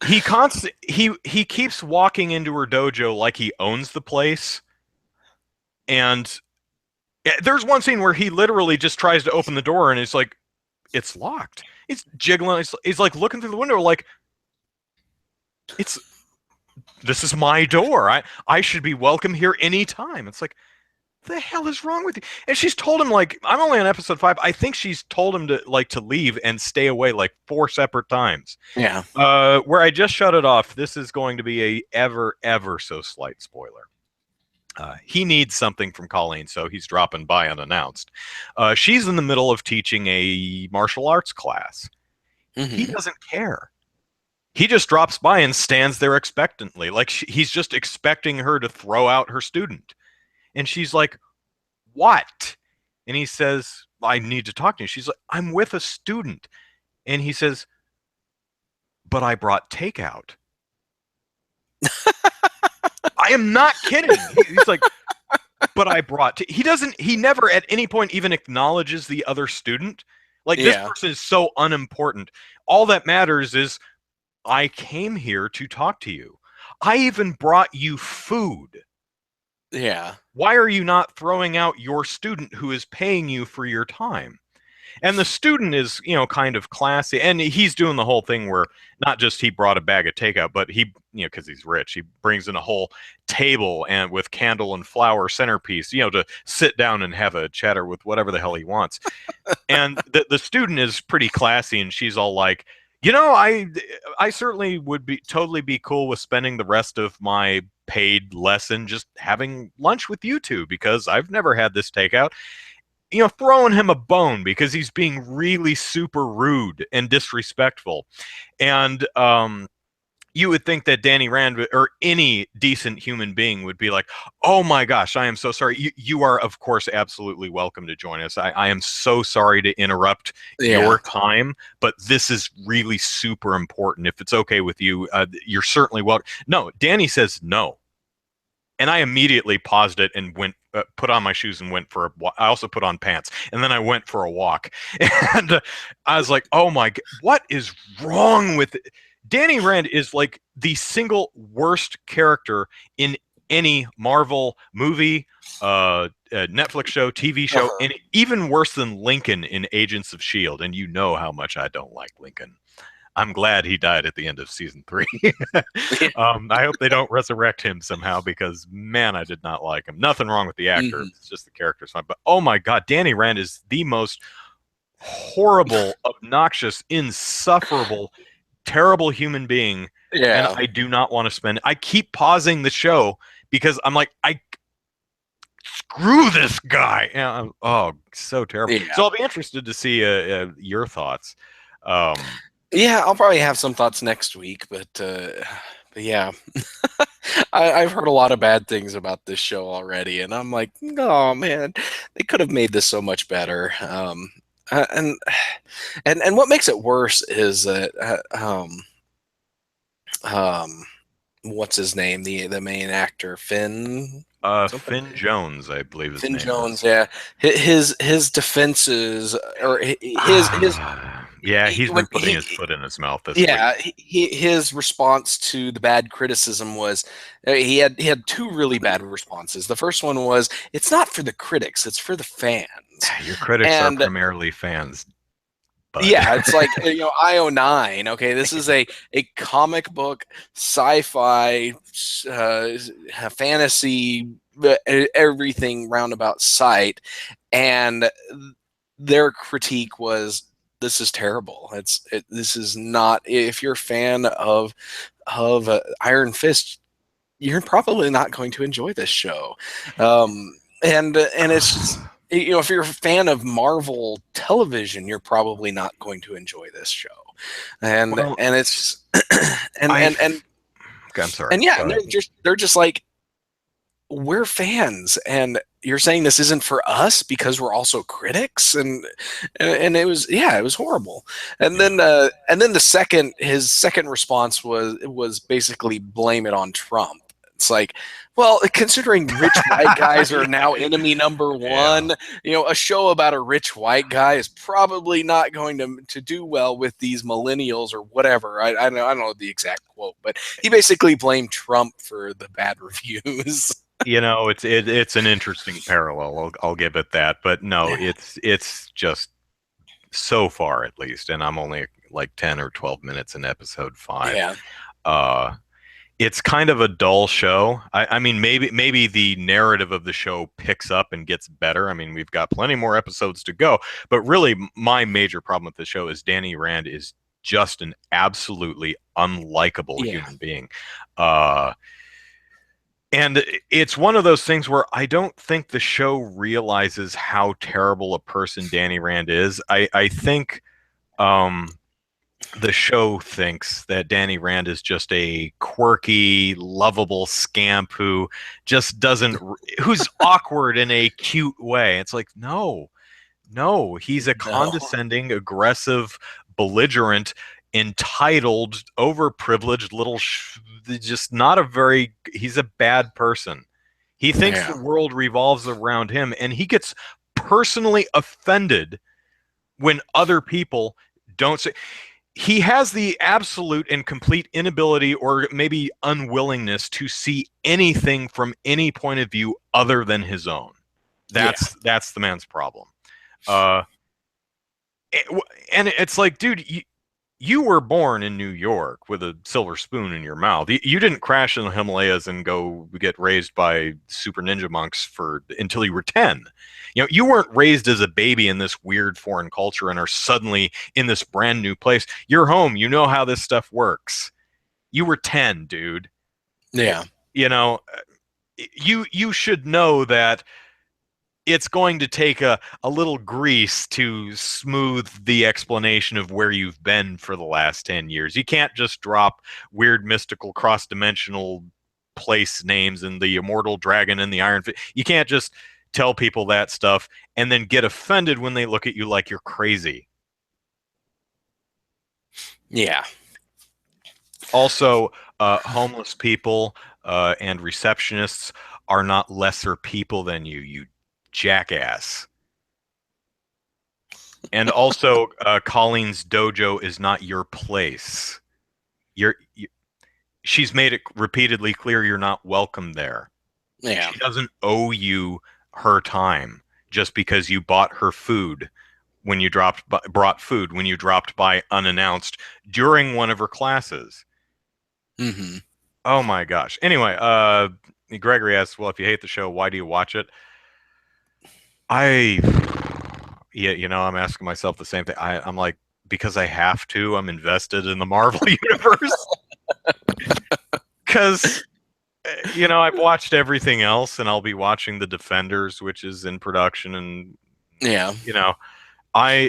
he keeps walking into her dojo like he owns the place. And there's one scene where he literally just tries to open the door and it's like, it's locked. He's jiggling. He's like looking through the window like, this is my door. I should be welcome here anytime. It's like, the hell is wrong with you? And she's told him, like, I'm only on episode 5. I think she's told him to leave and stay away like 4 separate times. Yeah. Where I just shut it off, this is going to be a ever so slight spoiler. He needs something from Colleen, so he's dropping by unannounced. She's in the middle of teaching a martial arts class. He doesn't care. He just drops by and stands there expectantly, like he's just expecting her to throw out her student. And she's like, what? And he says, I need to talk to you. She's like, I'm with a student. And he says, but I brought takeout. I am not kidding. He's like, but I brought he never at any point even acknowledges the other student. Like, this person is so unimportant. All that matters is, I came here to talk to you. I even brought you food. Yeah. Why are you not throwing out your student who is paying you for your time? And the student is, kind of classy. And he's doing the whole thing where not just he brought a bag of takeout, but he, because he's rich, he brings in a whole table and with candle and flower centerpiece, to sit down and have a chatter with whatever the hell he wants. And the student is pretty classy, and she's all like, I certainly would totally be cool with spending the rest of my paid lesson just having lunch with you two, because I've never had this takeout. Throwing him a bone because he's being really super rude and disrespectful. And you would think that Danny Rand or any decent human being would be like, "Oh my gosh, I am so sorry. You are, of course, absolutely welcome to join us. I am so sorry to interrupt Yeah. your time, but this is really super important. If it's okay with you, you're certainly welcome." No, Danny says no. And I immediately paused it and went, put on my shoes and went for a walk. I also put on pants and then I went for a walk. And I was like, oh my, what is wrong with it? Danny Rand is like the single worst character in any Marvel movie, Netflix show, TV show, Uh-huh. and even worse than Lincoln in Agents of S.H.I.E.L.D. And you know how much I don't like Lincoln. I'm glad he died at the end of season 3. I hope they don't resurrect him somehow because, man, I did not like him. Nothing wrong with the actor. Mhm. It's just the character's fine. But, oh my God, Danny Rand is the most horrible, obnoxious, insufferable, terrible human being. And Yeah. I do not want to spend. I keep pausing the show because I'm like, I screw this guy. Oh, so terrible. Yeah. So I'll be interested to see your thoughts. Um, Yeah, I'll probably have some thoughts next week, but yeah, I've heard a lot of bad things about this show already, and I'm like, oh man, they could have made this so much better. Uh, and and what makes it worse is that um, what's his name? The main actor, Finn something. Finn Jones, I believe his Finn name Jones, is. yeah. His defenses or his Yeah, he's when been putting his foot in his mouth this week. yeah, his response to the bad criticism was he had two really bad responses. The first one was, "It's not for the critics, it's for the fans." Your critics are And primarily fans, bud. yeah, it's like IO9. Okay, this is a comic book, sci-fi, fantasy, everything roundabout site, and their critique was, this is terrible. This is not. If you're a fan of Iron Fist, you're probably not going to enjoy this show. And it's just, if you're a fan of Marvel television, you're probably not going to enjoy this show. And Well, and it's and I. and and I'm sorry. and yeah, Go and ahead. they're just like, we're fans, and you're saying this isn't for us because we're also critics. And it was, yeah, it was horrible. And Yeah. then his second response was basically blame it on Trump. It's like, well, considering rich white guys are now enemy number Yeah. one, a show about a rich white guy is probably not going to do well with these millennials or whatever. I don't know the exact quote, but he basically blamed Trump for the bad reviews. It's an interesting parallel. I'll give it that. But no, Yeah. it's just so far at least, and I'm only like 10 or 12 minutes in episode 5. Yeah. Uh, it's kind of a dull show. I mean, maybe the narrative of the show picks up and gets better. I mean, we've got plenty more episodes to go, but really, my major problem with the show is Danny Rand is just an absolutely unlikable Yeah. human being. And it's one of those things where I don't think the show realizes how terrible a person Danny Rand is. I think um, the show thinks that Danny Rand is just a quirky, lovable scamp who just doesn't, who's awkward in a cute way. It's like, no, he's a No. condescending, aggressive, belligerent, entitled, overprivileged little, just not a very, he's a bad person. He thinks Yeah. the world revolves around him, and he gets personally offended when other people don't say. He has the absolute and complete inability or maybe unwillingness to see anything from any point of view other than his own. Yeah. That's the man's problem. Uh, and it's like, dude, you were born in New York with a silver spoon in your mouth. You didn't crash in the Himalayas and go get raised by super ninja monks until you were 10. You weren't raised as a baby in this weird foreign culture and are suddenly in this brand new place. You're home. You know how this stuff works. You were 10, dude. Yeah. You know, you should know that it's going to take a little grease to smooth the explanation of where you've been for the last 10 years. You can't just drop weird, mystical, cross-dimensional place names and the immortal dragon and the iron fist. You can't just tell people that stuff and then get offended when they look at you like you're crazy. Yeah. Also, homeless people and receptionists are not lesser people than you, you jackass. And also, Colleen's dojo is not your place. She's made it repeatedly clear you're not welcome there. Yeah. She doesn't owe you her time just because you bought her food when you brought food when you dropped by unannounced during one of her classes. Mm-hmm. Oh my gosh. Anyway, Gregory asks, well, if you hate the show, why do you watch it? Yeah, I'm asking myself the same thing. I'm like, because I have to. I'm invested in the Marvel universe. Because, I've watched everything else, and I'll be watching The Defenders, which is in production, and yeah,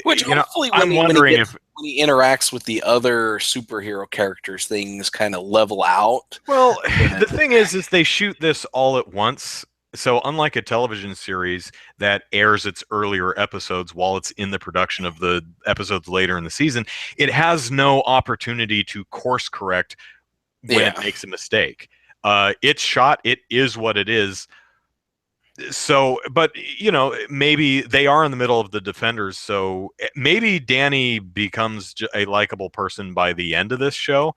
which hopefully I'm wondering if when he interacts with the other superhero characters, things kind of level out. Well, the thing is they shoot this all at once. So unlike a television series that airs its earlier episodes while it's in the production of the episodes later in the season, it has no opportunity to course correct when it makes a mistake. It's shot. It is what it is. So, but maybe they are in the middle of The Defenders. So maybe Danny becomes a likable person by the end of this show.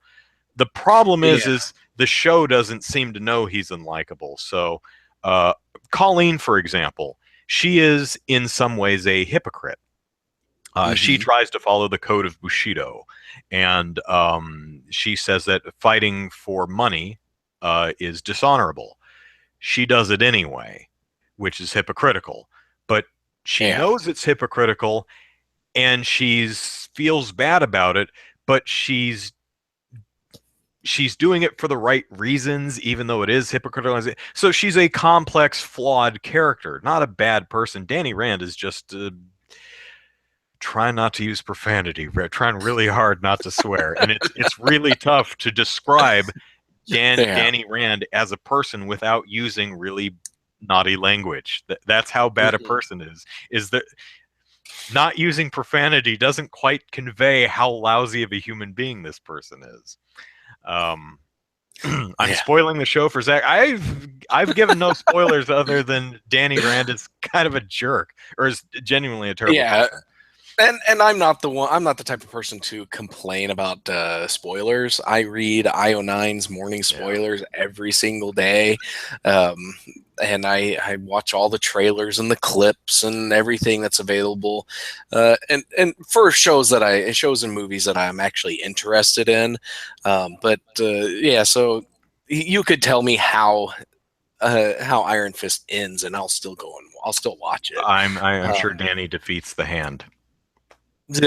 The problem is the show doesn't seem to know he's unlikable. So, Colleen, for example, she is in some ways a hypocrite. She tries to follow the code of Bushido, and she says that fighting for money is dishonorable. She does it anyway, which is hypocritical. But she knows it's hypocritical, and she feels bad about it, but she's doing it for the right reasons, even though it is hypocritical. So she's a complex, flawed character, not a bad person. Danny Rand is just trying not to use profanity, trying really hard not to swear, and it's really tough to describe Danny Rand as a person without using really naughty language. That's how bad a person is. Is that not using profanity doesn't quite convey how lousy of a human being this person is. I'm spoiling the show for Zach. I've given no spoilers other than Danny Rand is kind of a jerk, or is genuinely a terrible person. And I'm not the type of person to complain about spoilers. I read IO9's morning spoilers every single day. And I watch all the trailers and the clips and everything that's available. And for shows and movies that I'm actually interested in. So you could tell me how Iron Fist ends, and I'll still watch it. I'm sure Danny defeats the Hand.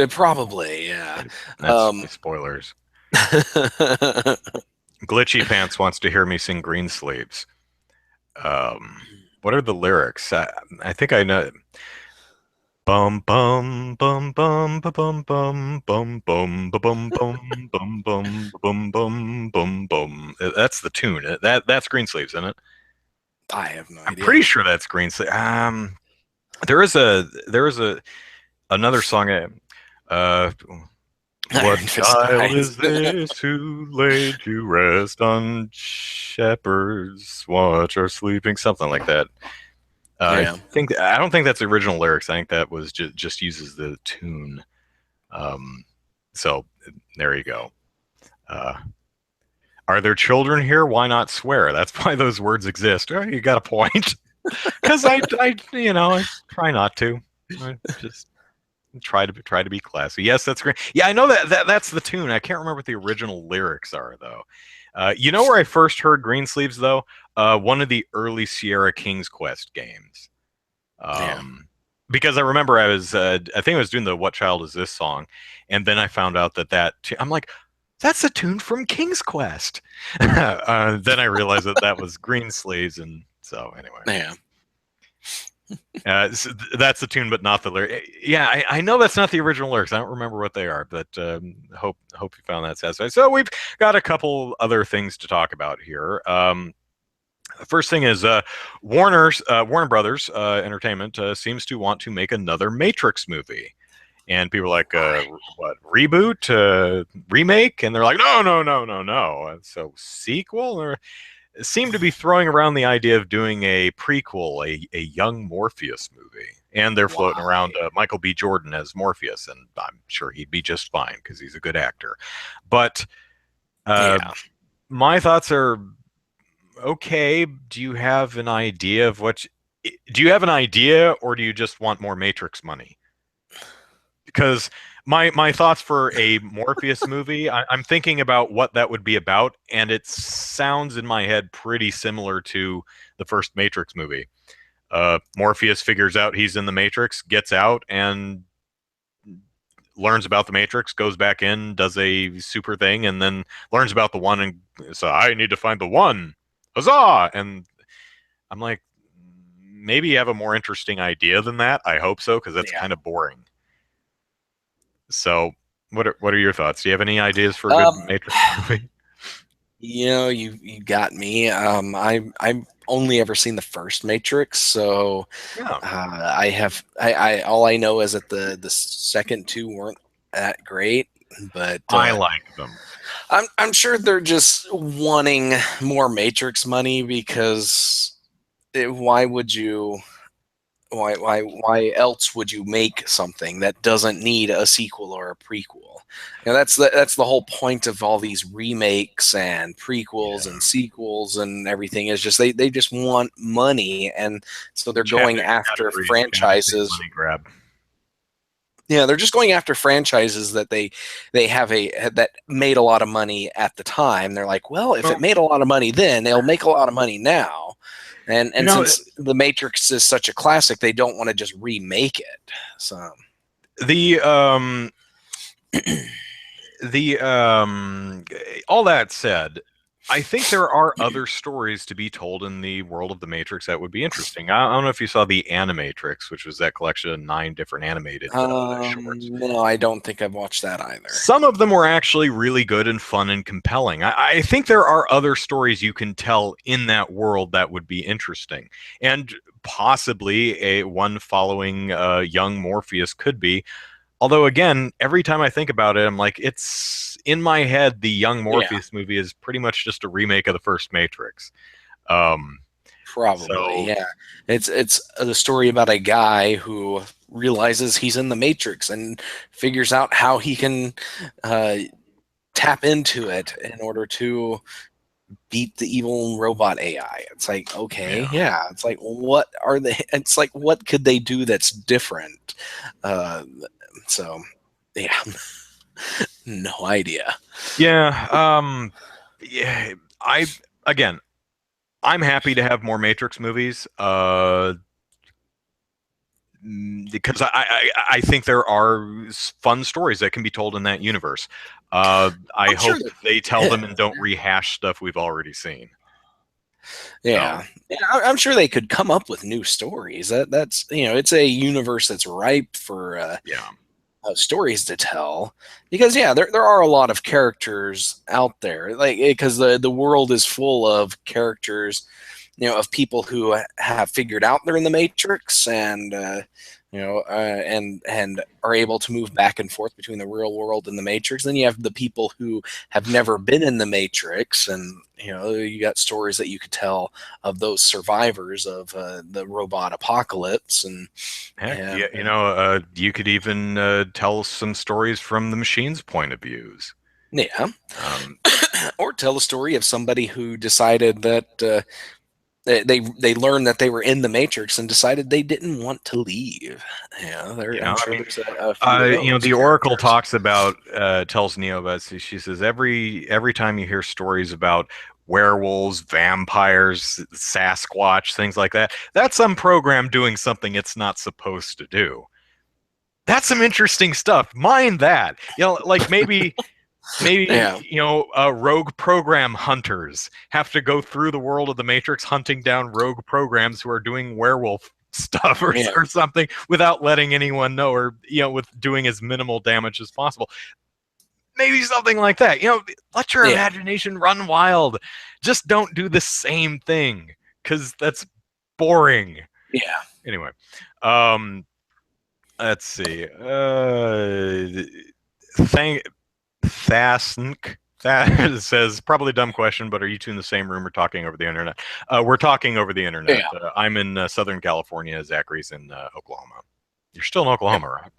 Probably, yeah. That's spoilers. Glitchy Pants wants to hear me sing Greensleeves. What are the lyrics? I think I know. Bum bum bum bum bum bum bum bum bum bum bum bum bum bum bum bum. That's the tune. That's Greensleeves, isn't it? I have no idea. I'm pretty sure that's Greensleeves. There is another song. What child is this who laid to rest on shepherd's watch or sleeping? Something like that. I don't think that's the original lyrics. I think that was just uses the tune. So there you go. Are there children here? Why not swear? That's why those words exist. Oh, you got a point. Because I try not to. I just try to be classy. Yes, that's great. Yeah, I know that's the tune. I can't remember what the original lyrics are though. You know where I first heard Greensleeves though? One of the early Sierra King's Quest games. Because I remember I think I was doing the "What Child Is This" song, and then I found out that I'm like, that's a tune from King's Quest. Then I realized that was Greensleeves, and so anyway. Yeah. That's the tune, but not the lyric. Yeah, I know that's not the original lyrics. I don't remember what they are, but hope you found that satisfying. So we've got a couple other things to talk about here. The first thing is Warner Brothers Entertainment seems to want to make another Matrix movie. And people are like, what, reboot, remake? And they're like, no, no, no, no, no. So sequel? Or seem to be throwing around the idea of doing a prequel, a young Morpheus movie. And they're floating around Michael B. Jordan as Morpheus, and I'm sure he'd be just fine because he's a good actor. But Yeah. my thoughts are, okay, do you have an idea of what? Do you have an idea, or do you just want more Matrix money? Because my thoughts for a Morpheus movie, I'm thinking about what that would be about, and it sounds in my head pretty similar to the first Matrix movie. Morpheus figures out he's in the Matrix, gets out, and learns about the Matrix, goes back in, does a super thing, and then learns about the one, and so I need to find the one. Huzzah! And I'm like, maybe you have a more interesting idea than that. I hope so, because that's kind of boring. So, what are your thoughts? Do you have any ideas for a good Matrix movie? You got me. I've only ever seen the first Matrix, so Yeah. I all I know is that the second two weren't that great, but I like them. I'm sure they're just wanting more Matrix money because why would you? Why else would you make something that doesn't need a sequel or a prequel? That's the whole point of all these remakes and prequels and sequels and everything is just they just want money, and so they're going after franchises. Money grab. Yeah, they're just going after franchises that they have that made a lot of money at the time. They're like, well, if it made a lot of money then, they'll make a lot of money now. And since The Matrix is such a classic, they don't want to just remake it. So the all that said, I think there are other stories to be told in the world of The Matrix that would be interesting. I don't know if you saw the Animatrix, which was that collection of 9 different animated shorts. No, I don't think I've watched that either. Some of them were actually really good and fun and compelling. I think there are other stories you can tell in that world that would be interesting. And possibly a one following young Morpheus could be. Although, again, every time I think about it, I'm like, it's in my head, the young Morpheus movie is pretty much just a remake of the first Matrix. Probably, yeah. It's the story about a guy who realizes he's in the Matrix and figures out how he can tap into it in order to beat the evil robot AI. It's like, okay, yeah. It's like, what are they? It's like, what could they do that's different? So, yeah, no idea. Yeah, yeah. I'm happy to have more Matrix movies. Because I think there are fun stories that can be told in that universe. I hope they tell them and don't rehash stuff we've already seen. Yeah, I'm sure they could come up with new stories. That's it's a universe that's ripe for stories to tell, because there are a lot of characters out there, like, because the world is full of characters, of people who have figured out they're in the Matrix and and are able to move back and forth between the real world and the Matrix. Then you have the people who have never been in the Matrix, and you got stories that you could tell of those survivors of the robot apocalypse. And heck, you could even tell some stories from the machine's point of views. Yeah, or tell a story of somebody who decided that they learned that they were in the Matrix and decided they didn't want to leave. I'm sure there's a few the Oracle talks about tells Neo about. She says every time you hear stories about werewolves, vampires, Sasquatch, things like that, that's some program doing something it's not supposed to do. That's some interesting stuff. Mind that. Like maybe rogue program hunters have to go through the world of the Matrix hunting down rogue programs who are doing werewolf stuff or something without letting anyone know, or with doing as minimal damage as possible. Maybe something like that. Let your imagination run wild. Just don't do the same thing, because that's boring. Yeah. Anyway, let's see. Thasnk says, probably a dumb question, but are you two in the same room or talking over the internet? We're talking over the internet. Yeah. I'm in Southern California. Zachary's in Oklahoma. You're still in Oklahoma, right?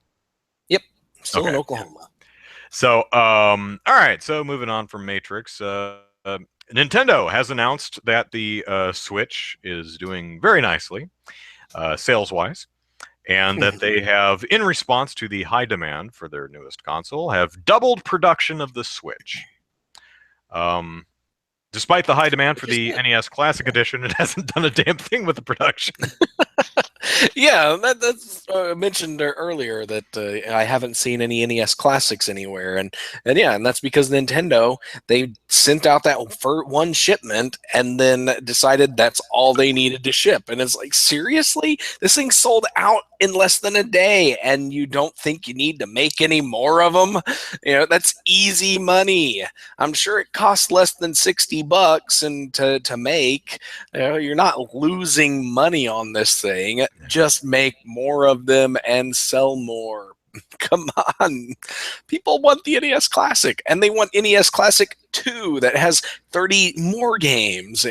Yep. Still in Oklahoma. So, all right. So moving on from Matrix, Nintendo has announced that the Switch is doing very nicely, sales-wise, and that they have, in response to the high demand for their newest console, have doubled production of the Switch. Despite the high demand for the NES Classic Edition, it hasn't done a damn thing with the production. Yeah, that's mentioned earlier that I haven't seen any NES Classics anywhere, and that's because Nintendo, they sent out that one shipment and then decided that's all they needed to ship, and it's like, seriously, this thing sold out in less than a day, and you don't think you need to make any more of them? That's easy money. I'm sure it costs less than $60 and to make. You're not losing money on this thing. Just make more of them and sell more. Come on. People want the NES Classic, and they want NES Classic 2 that has 30 more games.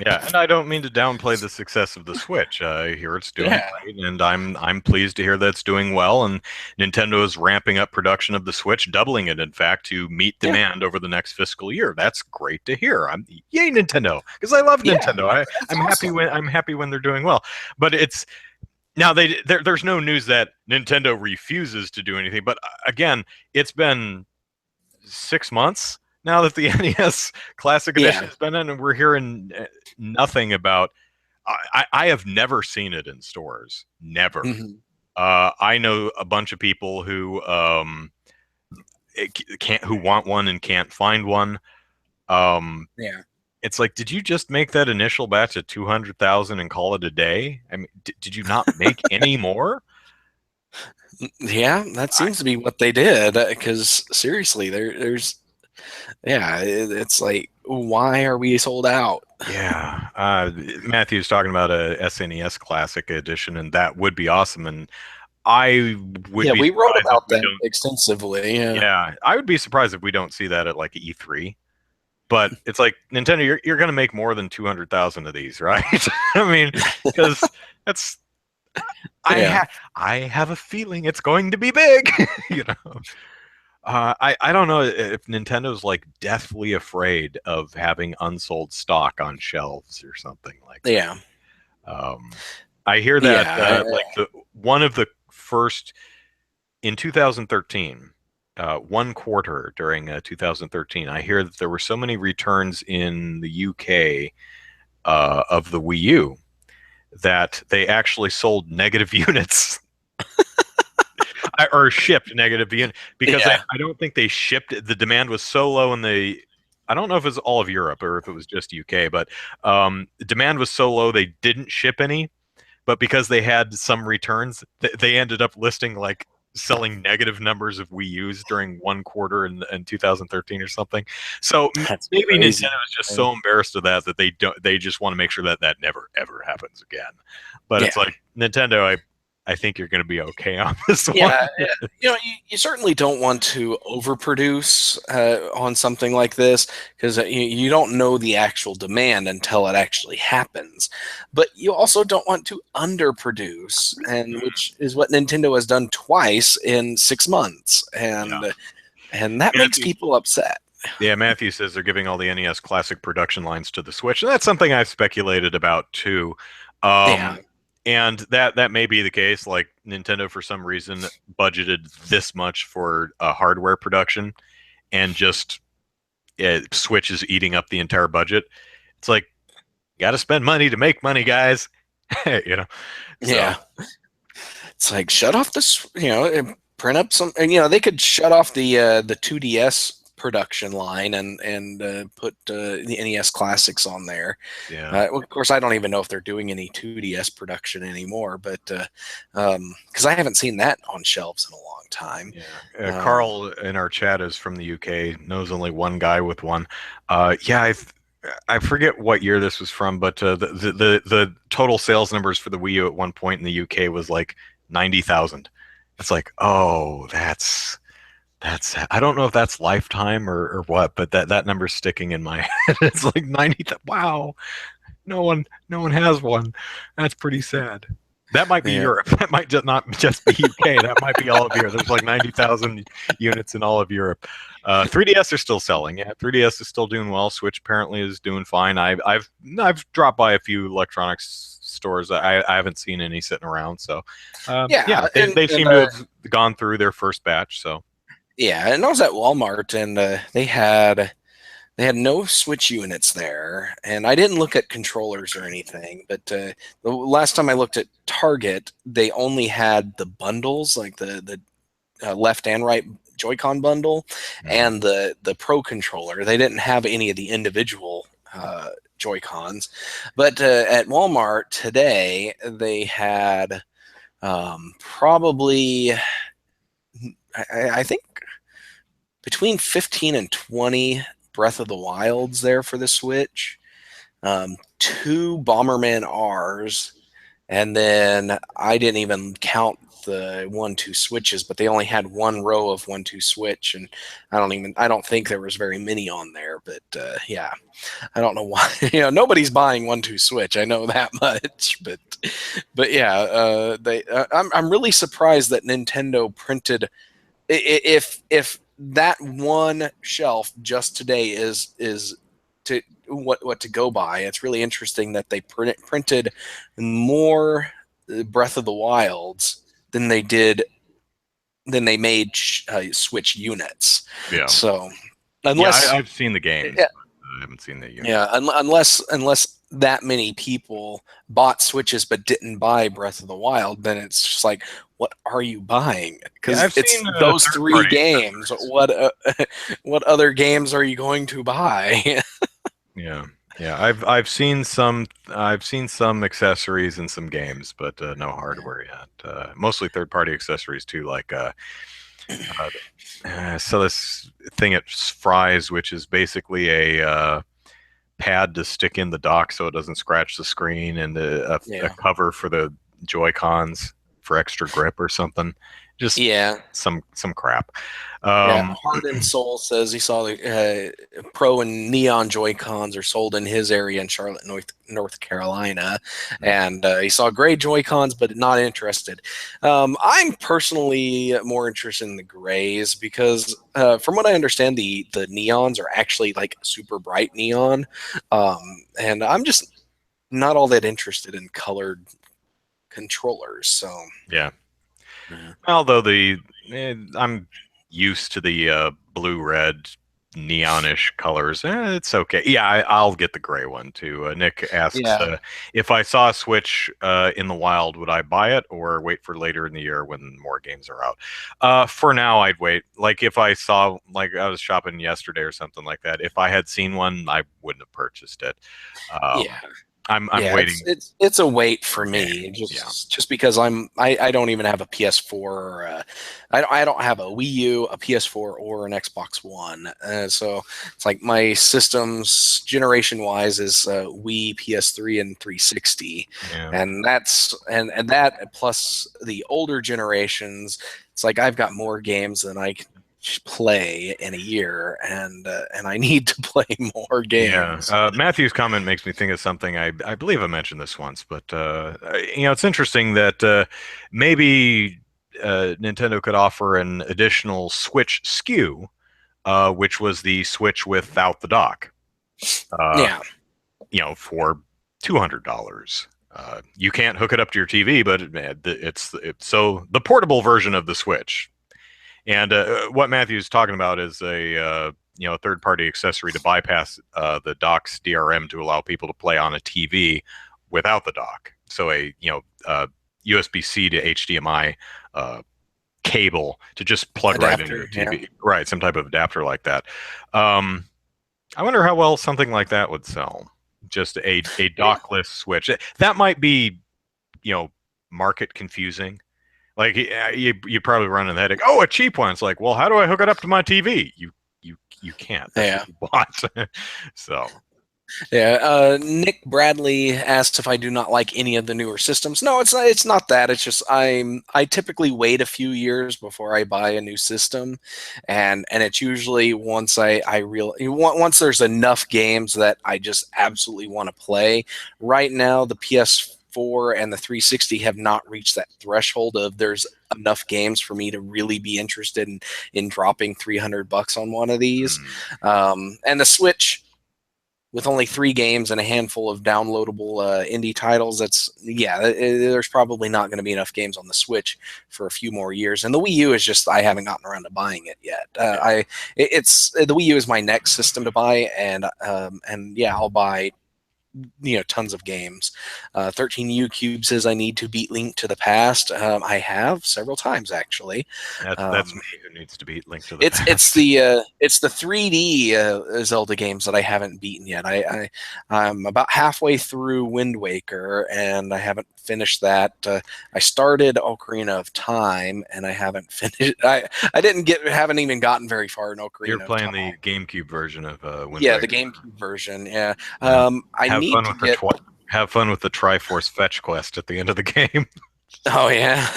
Yeah, and I don't mean to downplay the success of the Switch. I hear it's doing great, and I'm pleased to hear that it's doing well. And Nintendo is ramping up production of the Switch, doubling it, in fact, to meet demand over the next fiscal year. That's great to hear. Yay, Nintendo, because I love Nintendo. I'm awesome. I'm happy when they're doing well. But it's now there's no news that Nintendo refuses to do anything. But again, it's been 6 months now that the NES Classic Edition has been in, and we're hearing nothing about. I have never seen it in stores. Never. Mm-hmm. I know a bunch of people who who want one and can't find one. It's like, did you just make that initial batch of 200,000 and call it a day? I mean, did you not make any more? Yeah, that seems to be what they did. Because seriously, there's. Yeah, it's like, why are we sold out? Yeah, Matthew's talking about a SNES Classic Edition, and that would be awesome. And I would. Yeah, we wrote about that extensively. Yeah, I would be surprised if we don't see that at like E3. But it's like, Nintendo, you're going to make more than 200,000 of these, right? I mean, because that's. I have a feeling it's going to be big, I don't know if Nintendo's like deathly afraid of having unsold stock on shelves or something like that. Yeah. I hear that like one of the first in 2013, one quarter during 2013, I hear that there were so many returns in the UK of the Wii U that they actually sold negative units. Or shipped negative units, because I don't think they shipped. The demand was so low, and I don't know if it was all of Europe or if it was just UK, but the demand was so low they didn't ship any. But because they had some returns, they ended up selling negative numbers of Wii U's during one quarter in 2013 or something. So maybe Nintendo is just so embarrassed of that they just want to make sure that never ever happens again. But it's like, Nintendo, I think you're going to be okay on this one. Yeah, you certainly don't want to overproduce on something like this, because you don't know the actual demand until it actually happens. But you also don't want to underproduce, and which is what Nintendo has done twice in 6 months, and that makes people upset. Yeah, Matthew says they're giving all the NES Classic production lines to the Switch, and that's something I've speculated about too. And that may be the case. Like, Nintendo, for some reason, budgeted this much for hardware production, and just Switch is eating up the entire budget. It's like, you got to spend money to make money, guys. So. Yeah. It's like, shut off this. Print up some. And they could shut off the 2DS production line and put the NES Classics on there. Yeah. Of course, I don't even know if they're doing any 2DS production anymore, but because I haven't seen that on shelves in a long time. Yeah. Carl in our chat is from the UK, knows only one guy with one. Yeah, I forget what year this was from, but the total sales numbers for the Wii U at one point in the UK was like 90,000. It's like, oh, that's I don't know if that's lifetime or what, but that number's sticking in my head. It's like 90. Wow, no one has one. That's pretty sad. That might be Yeah. Europe. That might just not just be UK. That might be all of Europe. There's like 90,000 units in all of Europe. 3DS are still selling. Yeah, 3DS is still doing well. Switch apparently is doing fine. I've dropped by a few electronics stores. I haven't seen any sitting around. So yeah, they seem to have gone through their first batch. So yeah, and I was at Walmart, and they had no Switch units there, and I didn't look at controllers or anything. But the last time I looked at Target, they only had the bundles, like the left and right Joy-Con bundle, and the Pro controller. They didn't have any of the individual Joy-Cons. But at Walmart today, they had probably, I think, between 15 and 20 Breath of the Wilds there for the Switch, 2 Bomberman Rs, and then I didn't even count the 1-2 switches, but they only had 1 row of 1-2 switch, and I don't think there was very many on there. But yeah, I don't know why. Nobody's buying 1-2 switch. I know that much, but yeah, I'm really surprised that Nintendo printed. If that one shelf just today is to what to go by. It's really interesting that they printed more Breath of the Wilds than they made Switch units. yeah, So unless I've seen the games, yeah, I haven't seen the units. Yeah, unless that many people bought Switches but didn't buy Breath of the Wild, then it's just like, what are you buying? Because it's seen, those 3 games. What other games are you going to buy? Yeah, I've seen some accessories and some games, but no hardware yet. Mostly third-party accessories too, like so this thing at Fry's, which is basically a pad to stick in the dock so it doesn't scratch the screen, and a cover for the Joy-Cons for extra grip or something. Just some crap. Heart and Soul says he saw the Pro and Neon Joy-Cons are sold in his area in Charlotte, North Carolina, and he saw gray Joy-Cons but not interested. I'm personally more interested in the grays because from what I understand, the neons are actually like super bright neon, and I'm just not all that interested in colored controllers. So yeah. Although I'm used to the blue-red neonish colors. It's okay. Yeah, I'll get the gray one too. Nick asks if I saw a Switch in the wild, would I buy it or wait for later in the year when more games are out? For now, I'd wait. Like if I saw, like I was shopping yesterday or something like that, if I had seen one, I wouldn't have purchased it. I'm waiting. It's a wait for me, just because I don't even have a PS4 or I don't have a Wii U, a PS4, or an Xbox One. So it's like my systems generation wise is Wii, PS3, and 360, and that plus the older generations. It's like I've got more games than I can play in a year, and I need to play more games. Matthew's comment makes me think of something. I believe I mentioned this once, but it's interesting that maybe Nintendo could offer an additional Switch SKU, which was the Switch without the dock. For $200. You can't hook it up to your TV, but it's so the portable version of the Switch. And what Matthew's talking about is a third-party accessory to bypass the dock's DRM to allow people to play on a TV without the dock. So a USB-C to HDMI cable to just plug right into Adapter, a TV. Right, some type of adapter like that. Um, I wonder how well something like that would sell. Just a yeah. dockless switch. That might be, market confusing. Like you probably run into the headache. Oh, a cheap one. It's like, well, how do I hook it up to my TV? You can't. That's Yeah. what you bought. So Yeah, Nick Bradley asked if I do not like any of the newer systems. No, it's not. It's not that. It's just I typically wait a few years before I buy a new system, and it's usually once once there's enough games that I just absolutely want to play. Right now, the PS4 and the 360 have not reached that threshold of there's enough games for me to really be interested in dropping $300 on one of these, and the Switch, with only 3 games and a handful of downloadable indie titles, there's probably not going to be enough games on the Switch for a few more years. And the Wii U is just, I haven't gotten around to buying it yet. The Wii U is my next system to buy, and yeah, I'll buy tons of games. 13U Cube says I need to beat Link to the Past. I have several times, actually. that's me who needs to beat Link to the Past. It's the 3D Zelda games that I haven't beaten yet. I'm about halfway through Wind Waker, and I haven't finished that. I started Ocarina of Time, and I haven't finished. Haven't even gotten very far in Ocarina of Time. You're playing the GameCube version of Wind Yeah, Waker. the GameCube version. Yeah. Have fun with the Triforce fetch quest at the end of the game. Oh yeah.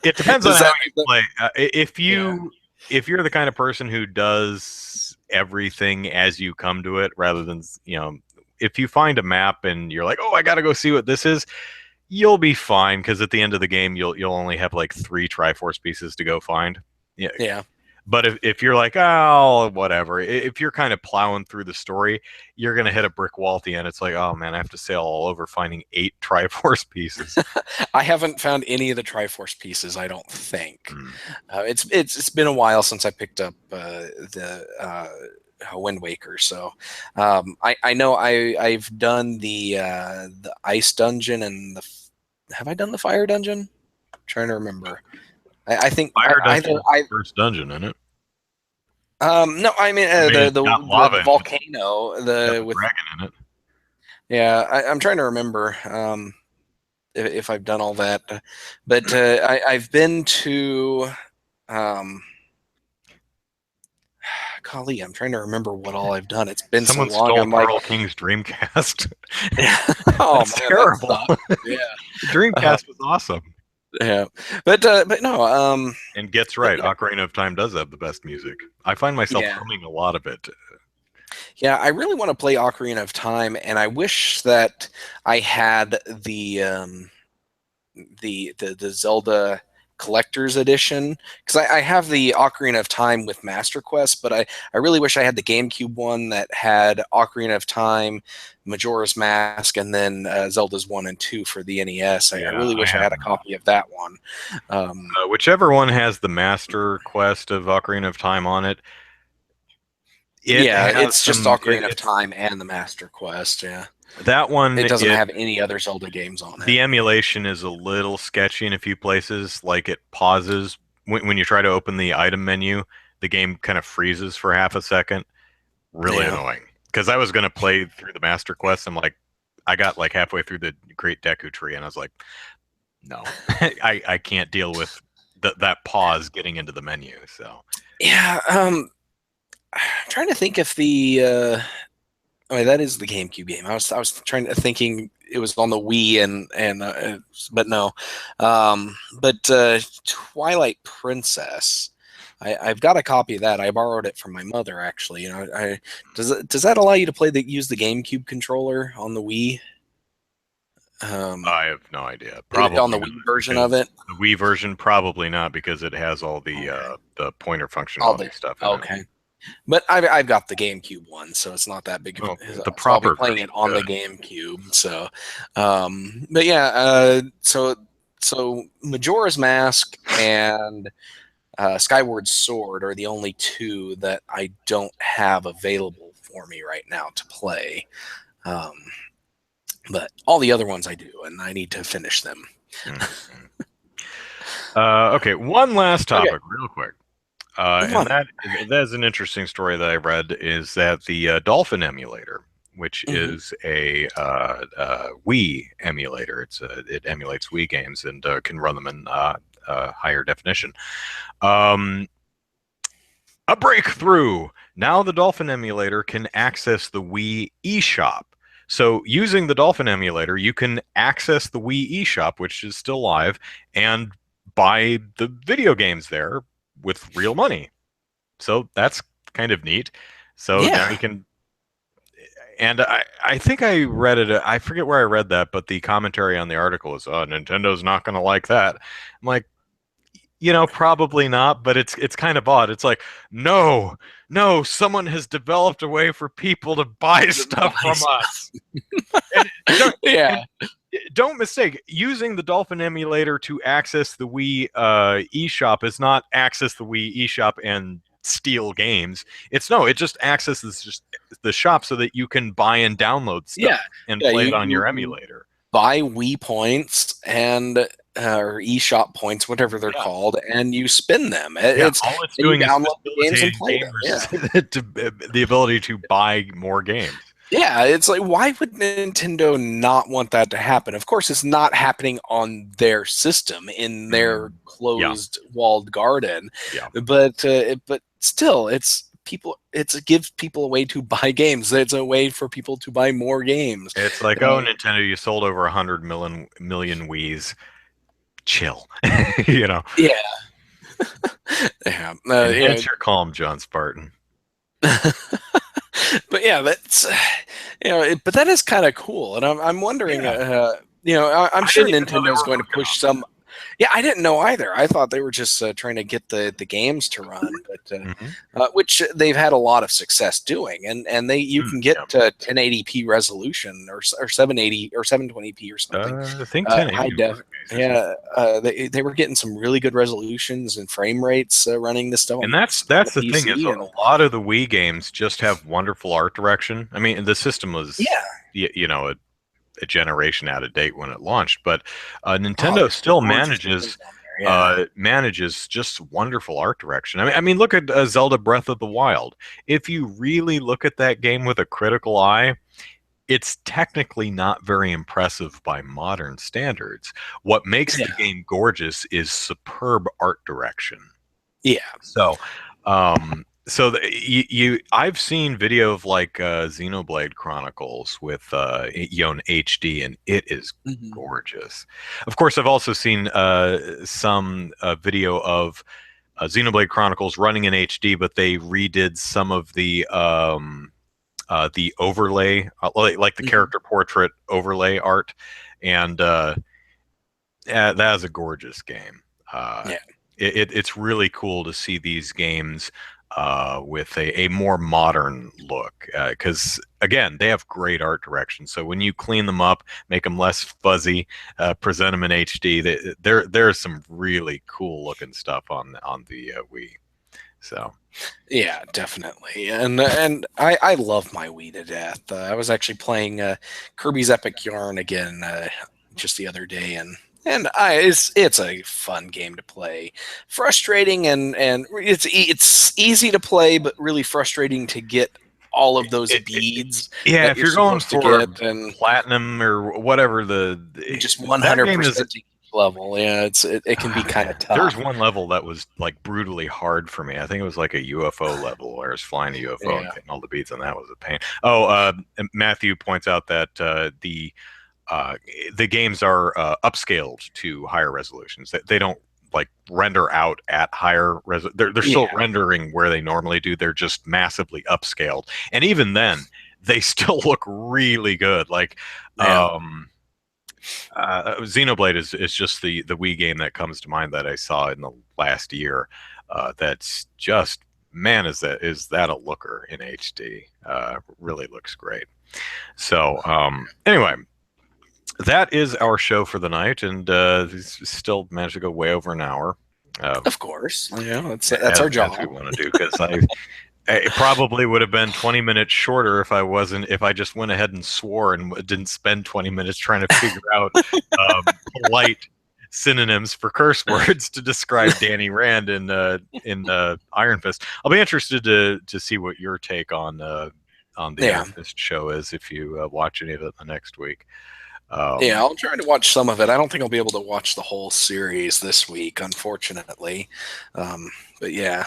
It depends on how you play. If you're the kind of person who does everything as you come to it, rather than if you find a map and you're like, oh, I got to go see what this is, you'll be fine, because at the end of the game you'll only have like 3 Triforce pieces to go find. Yeah. But if you're like, oh, whatever, if you're kind of plowing through the story, you're going to hit a brick wall at the end. It's like, oh, man, I have to sail all over finding 8 Triforce pieces. I haven't found any of the Triforce pieces, I don't think. It's been a while since I picked up the Wind Waker, so I know I've done the ice dungeon and have I done the fire dungeon? I'm trying to remember. I think Fire dungeon is the first dungeon, isn't it? No, I mean the volcano, with dragon in it. Yeah, I'm trying to remember if I've done all that, but I've been to. Golly, I'm trying to remember what all I've done. It's been Someone so long. Stole I'm Carl like, King's Dreamcast. Oh, that's man, terrible. Yeah, Dreamcast was awesome. Yeah, but no. And gets right. Ocarina of Time does have the best music. I find myself humming a lot of it. Yeah, I really want to play Ocarina of Time, and I wish that I had the Zelda Collector's Edition, because I have the Ocarina of Time with Master Quest, but I really wish I had the GameCube one that had Ocarina of Time, Majora's Mask, and then Zelda's 1 and 2 for the NES. I really wish I had a copy of that one. Whichever one has the Master Quest of Ocarina of Time on it. It's just Ocarina of Time and the Master Quest, yeah. That one, it doesn't have any other Zelda games on it. The emulation is a little sketchy in a few places. Like, it pauses when you try to open the item menu. The game kind of freezes for half a second. Really annoying. Because I was going to play through the Master Quest, and I got like halfway through the Great Deku Tree, and I was like, no, I can't deal with that pause getting into the menu. So yeah, I'm trying to think if the. That is the GameCube game. I was thinking it was on the Wii but no. But Twilight Princess, I've got a copy of that. I borrowed it from my mother, actually. Does that allow you to use the GameCube controller on the Wii? I have no idea. Probably on the Wii version of it. The Wii version, probably not, because it has all the pointer functionality stuff in it. But I've got the GameCube one, so it's not that big. I'll be playing it on the GameCube. So, but yeah, so Majora's Mask and Skyward Sword are the only 2 that I don't have available for me right now to play. But all the other ones I do, and I need to finish them. Okay, one last Okay. topic, real quick. And One. that is an interesting story that I read. Is that the Dolphin emulator, which Hmm. is a Wii emulator. It emulates Wii games and can run them in higher definition. Um, a breakthrough! Now the Dolphin emulator can access the Wii eShop. So using the Dolphin emulator, you can access the Wii eShop, which is still live, and buy the video games there with real money. So that's kind of neat. So now you Yeah. can, and I think I read it. I forget where I read that, but the commentary on the article is, "Oh, Nintendo's not going to like that." I'm like, probably not, but it's kind of odd. It's like, no, no, someone has developed a way for people to buy stuff from Device. us. And don't, and Yeah. don't mistake, using the Dolphin emulator to access the Wii eShop is not access the Wii eShop and steal games. It just accesses just the shop so that you can buy and download Yeah. stuff and Yeah. play You, it on you your you emulator. buy Wii points and or eShop points, whatever they're Yeah. called, and you spin them. Yeah, all it's And you doing is download the games and facilitating play them. Yeah. gamers the ability to buy more games. Yeah, it's like, why would Nintendo not want that to happen? Of course, it's not happening on their system in their Yeah, closed walled garden, yeah. but still, it's people. It gives people a way to buy games. It's a way for people to buy more games. It's like, Uh, oh, Nintendo, you sold over 100 million Wii's. Chill, you know. yeah, yeah, Enhance your calm, John Spartan. but yeah, that's but that is kind of cool, and I'm wondering, Yeah, I'm I sure didn't even know they Nintendo's were going to working push on some. Yeah, I didn't know either. I thought they were just trying to get the games to run, but that. Hmm. which they've had a lot of success doing, and you can get Yeah. 1080p resolution or 780 or 720p or something, I think high 1080 in def. some cases. Yeah. Yeah, they were getting some really good resolutions and frame rates running this stuff And on that's the the thing is PC, a and lot of the Wii games just have wonderful art direction. I mean, the system was, yeah, a generation out of date when it launched, but oh, Nintendo there's some still gorgeous games manages on there. Yeah. manages just wonderful art direction. I mean, look at Zelda Breath of the Wild. If you really look at that game with a critical eye, it's technically not very impressive by modern standards. What makes the Yeah. game gorgeous is superb art direction. Yeah. So, I've seen video of like Xenoblade Chronicles with in HD, and it is Mhm. gorgeous. Of course, I've also seen some video of Xenoblade Chronicles running in HD, but they redid some of the overlay, like the Mhm. character portrait overlay art, and that is a gorgeous game. Uh, Yeah. it's really cool to see these games with a more modern look because again they have great art direction. So when you clean them up, make them less fuzzy, present them in HD, there's some really cool looking stuff on the Wii. So Yeah, definitely. And I love my Wii to death. I was actually playing Kirby's Epic Yarn again just the other day, and it's a fun game to play. Frustrating and it's easy to play, but really frustrating to get all of those it, beads yeah, that if you're you're going supposed to for get, and platinum or whatever just that game is 100% each level. Yeah, it can be kind of there's tough. one level that was like brutally hard for me. I think it was like a UFO level where I was flying a UFO and Yeah. getting all the beats, and that was a pain. Oh, Matthew points out that uh, the games are upscaled to higher resolutions. They don't like render out at higher they're still Yeah. rendering where they normally do. They're just massively upscaled, and even then, they still look really good. Like, Yeah. Xenoblade is just the Wii game that comes to mind that I saw in the last year. That's just man, is that a looker in HD? Really looks great. So anyway, that is our show for the night, and still managed to go way over an hour. Uh, Of course. Yeah, that's our as we job. want to do because it probably would have been 20 minutes shorter if I just went ahead and swore and didn't spend 20 minutes trying to figure out polite synonyms for curse words to describe Danny Rand in Iron Fist. I'll be interested to see what your take on the Iron Fist show is if you watch any of it the next week. Yeah, I'll try to watch some of it. I don't think I'll be able to watch the whole series this week, unfortunately. But yeah,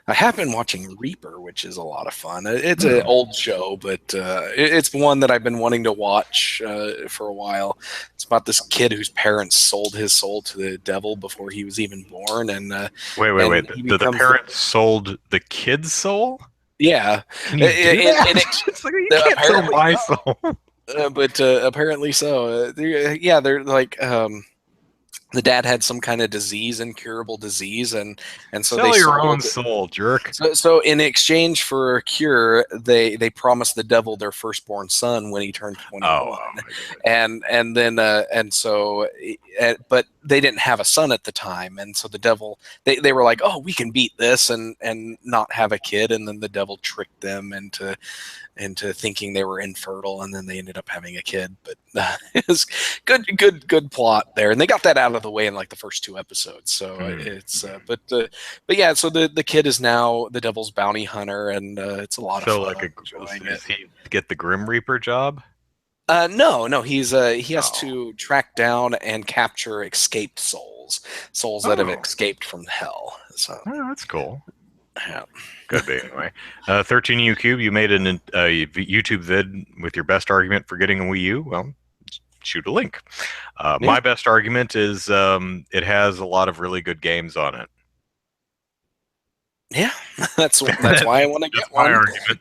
I have been watching Reaper, which is a lot of fun. It's an old show, but it's one that I've been wanting to watch for a while. It's about this kid whose parents sold his soul to the devil before he was even born. And wait. The parents sold the kid's soul? Yeah. Can you do that? It's like, you can't sell my soul. But apparently so. They're like the dad had some kind of disease, incurable disease, and so sell they your sold own soul, jerk. So in exchange for a cure, they promised the devil their firstborn son when he turned 21, and then but they didn't have a son at the time, and so the devil they were like, oh, we can beat this and not have a kid, and then the devil tricked them into thinking they were infertile, and then they ended up having a kid. But it was good plot there, and they got that out of the way in like the first 2 episodes. So it's but yeah, so the kid is now the devil's bounty hunter, and it's a lot of fun. Like does he get the Grim Reaper job? No, he has to track down and capture escaped souls that have escaped from hell. So that's cool. Yeah. Could be anyway. 13U Cube, you made a YouTube vid with your best argument for getting a Wii U. Well, shoot a link. My best argument is it has a lot of really good games on it. Yeah, that's why I want to get one. My argument.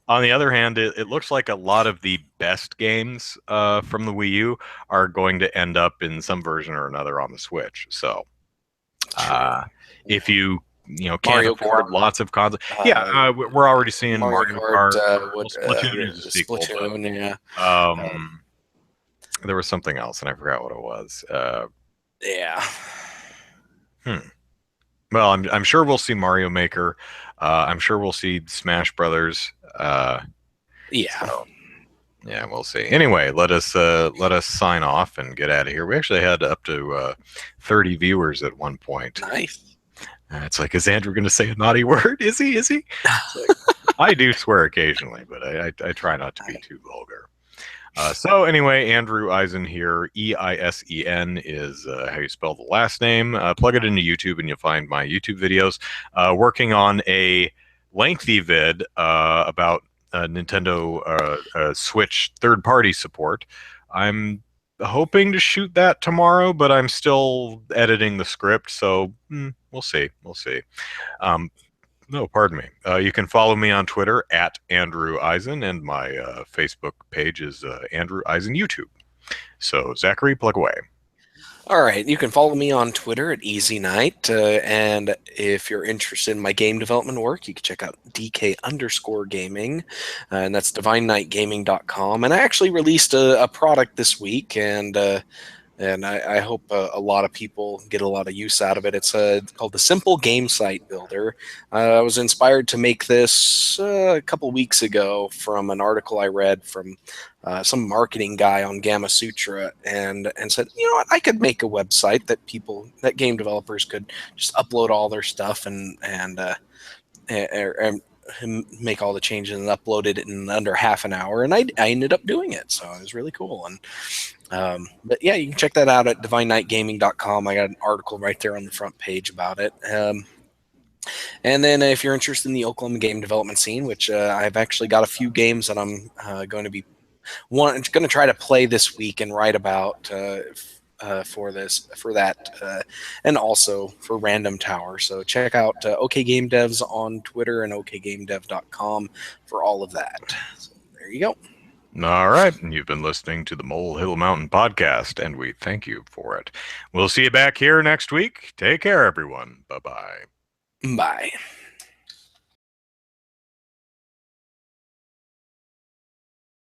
On the other hand, it looks like a lot of the best games from the Wii U are going to end up in some version or another on the Switch. So, if you can't afford lots of consoles, we're already seeing Mario Kart. Splatoon is a sequel. Splatoon, there was something else, and I forgot what it was. Well, I'm sure we'll see Mario Maker. I'm sure we'll see Smash Brothers. So, yeah, we'll see. Anyway, let us sign off and get out of here. We actually had up to 30 viewers at one point. Nice. It's like, is Andrew going to say a naughty word? Is he? Like, I do swear occasionally, but I try not to be too vulgar. So anyway, Andrew Eisen here. Eisen is how you spell the last name. Plug it into YouTube and you'll find my YouTube videos. Working on a lengthy vid about Nintendo Switch third-party support. I'm hoping to shoot that tomorrow, but I'm still editing the script, so we'll see. No, pardon me. You can follow me on Twitter at Andrew Eisen, and my Facebook page is Andrew Eisen YouTube. So, Zachary, plug away. All right, you can follow me on Twitter at Easy Night, and if you're interested in my game development work, you can check out DK_gaming, and that's DivineKnightGaming.com. And I actually released a product this week, and I hope a lot of people get a lot of use out of it. It's called the Simple Game Site Builder. I was inspired to make this a couple weeks ago from an article I read from some marketing guy on Gamma Sutra, and said, you know what, I could make a website that game developers could just upload all their stuff and make all the changes and uploaded it in under half an hour. And I ended up doing it, so it was really cool. And but yeah, you can check that out at DivineKnightGaming.com. I got an article right there on the front page about it. And then if you're interested in the Oklahoma game development scene, which I've actually got a few games that I'm going to try to play this week and write about for that, and also for Random Tower. So check out OK Game Devs on Twitter and okgamedev.com for all of that. So there you go. All right. You've been listening to the Molehill Mountain podcast, and we thank you for it. We'll see you back here next week. Take care, everyone. Bye-bye. Bye.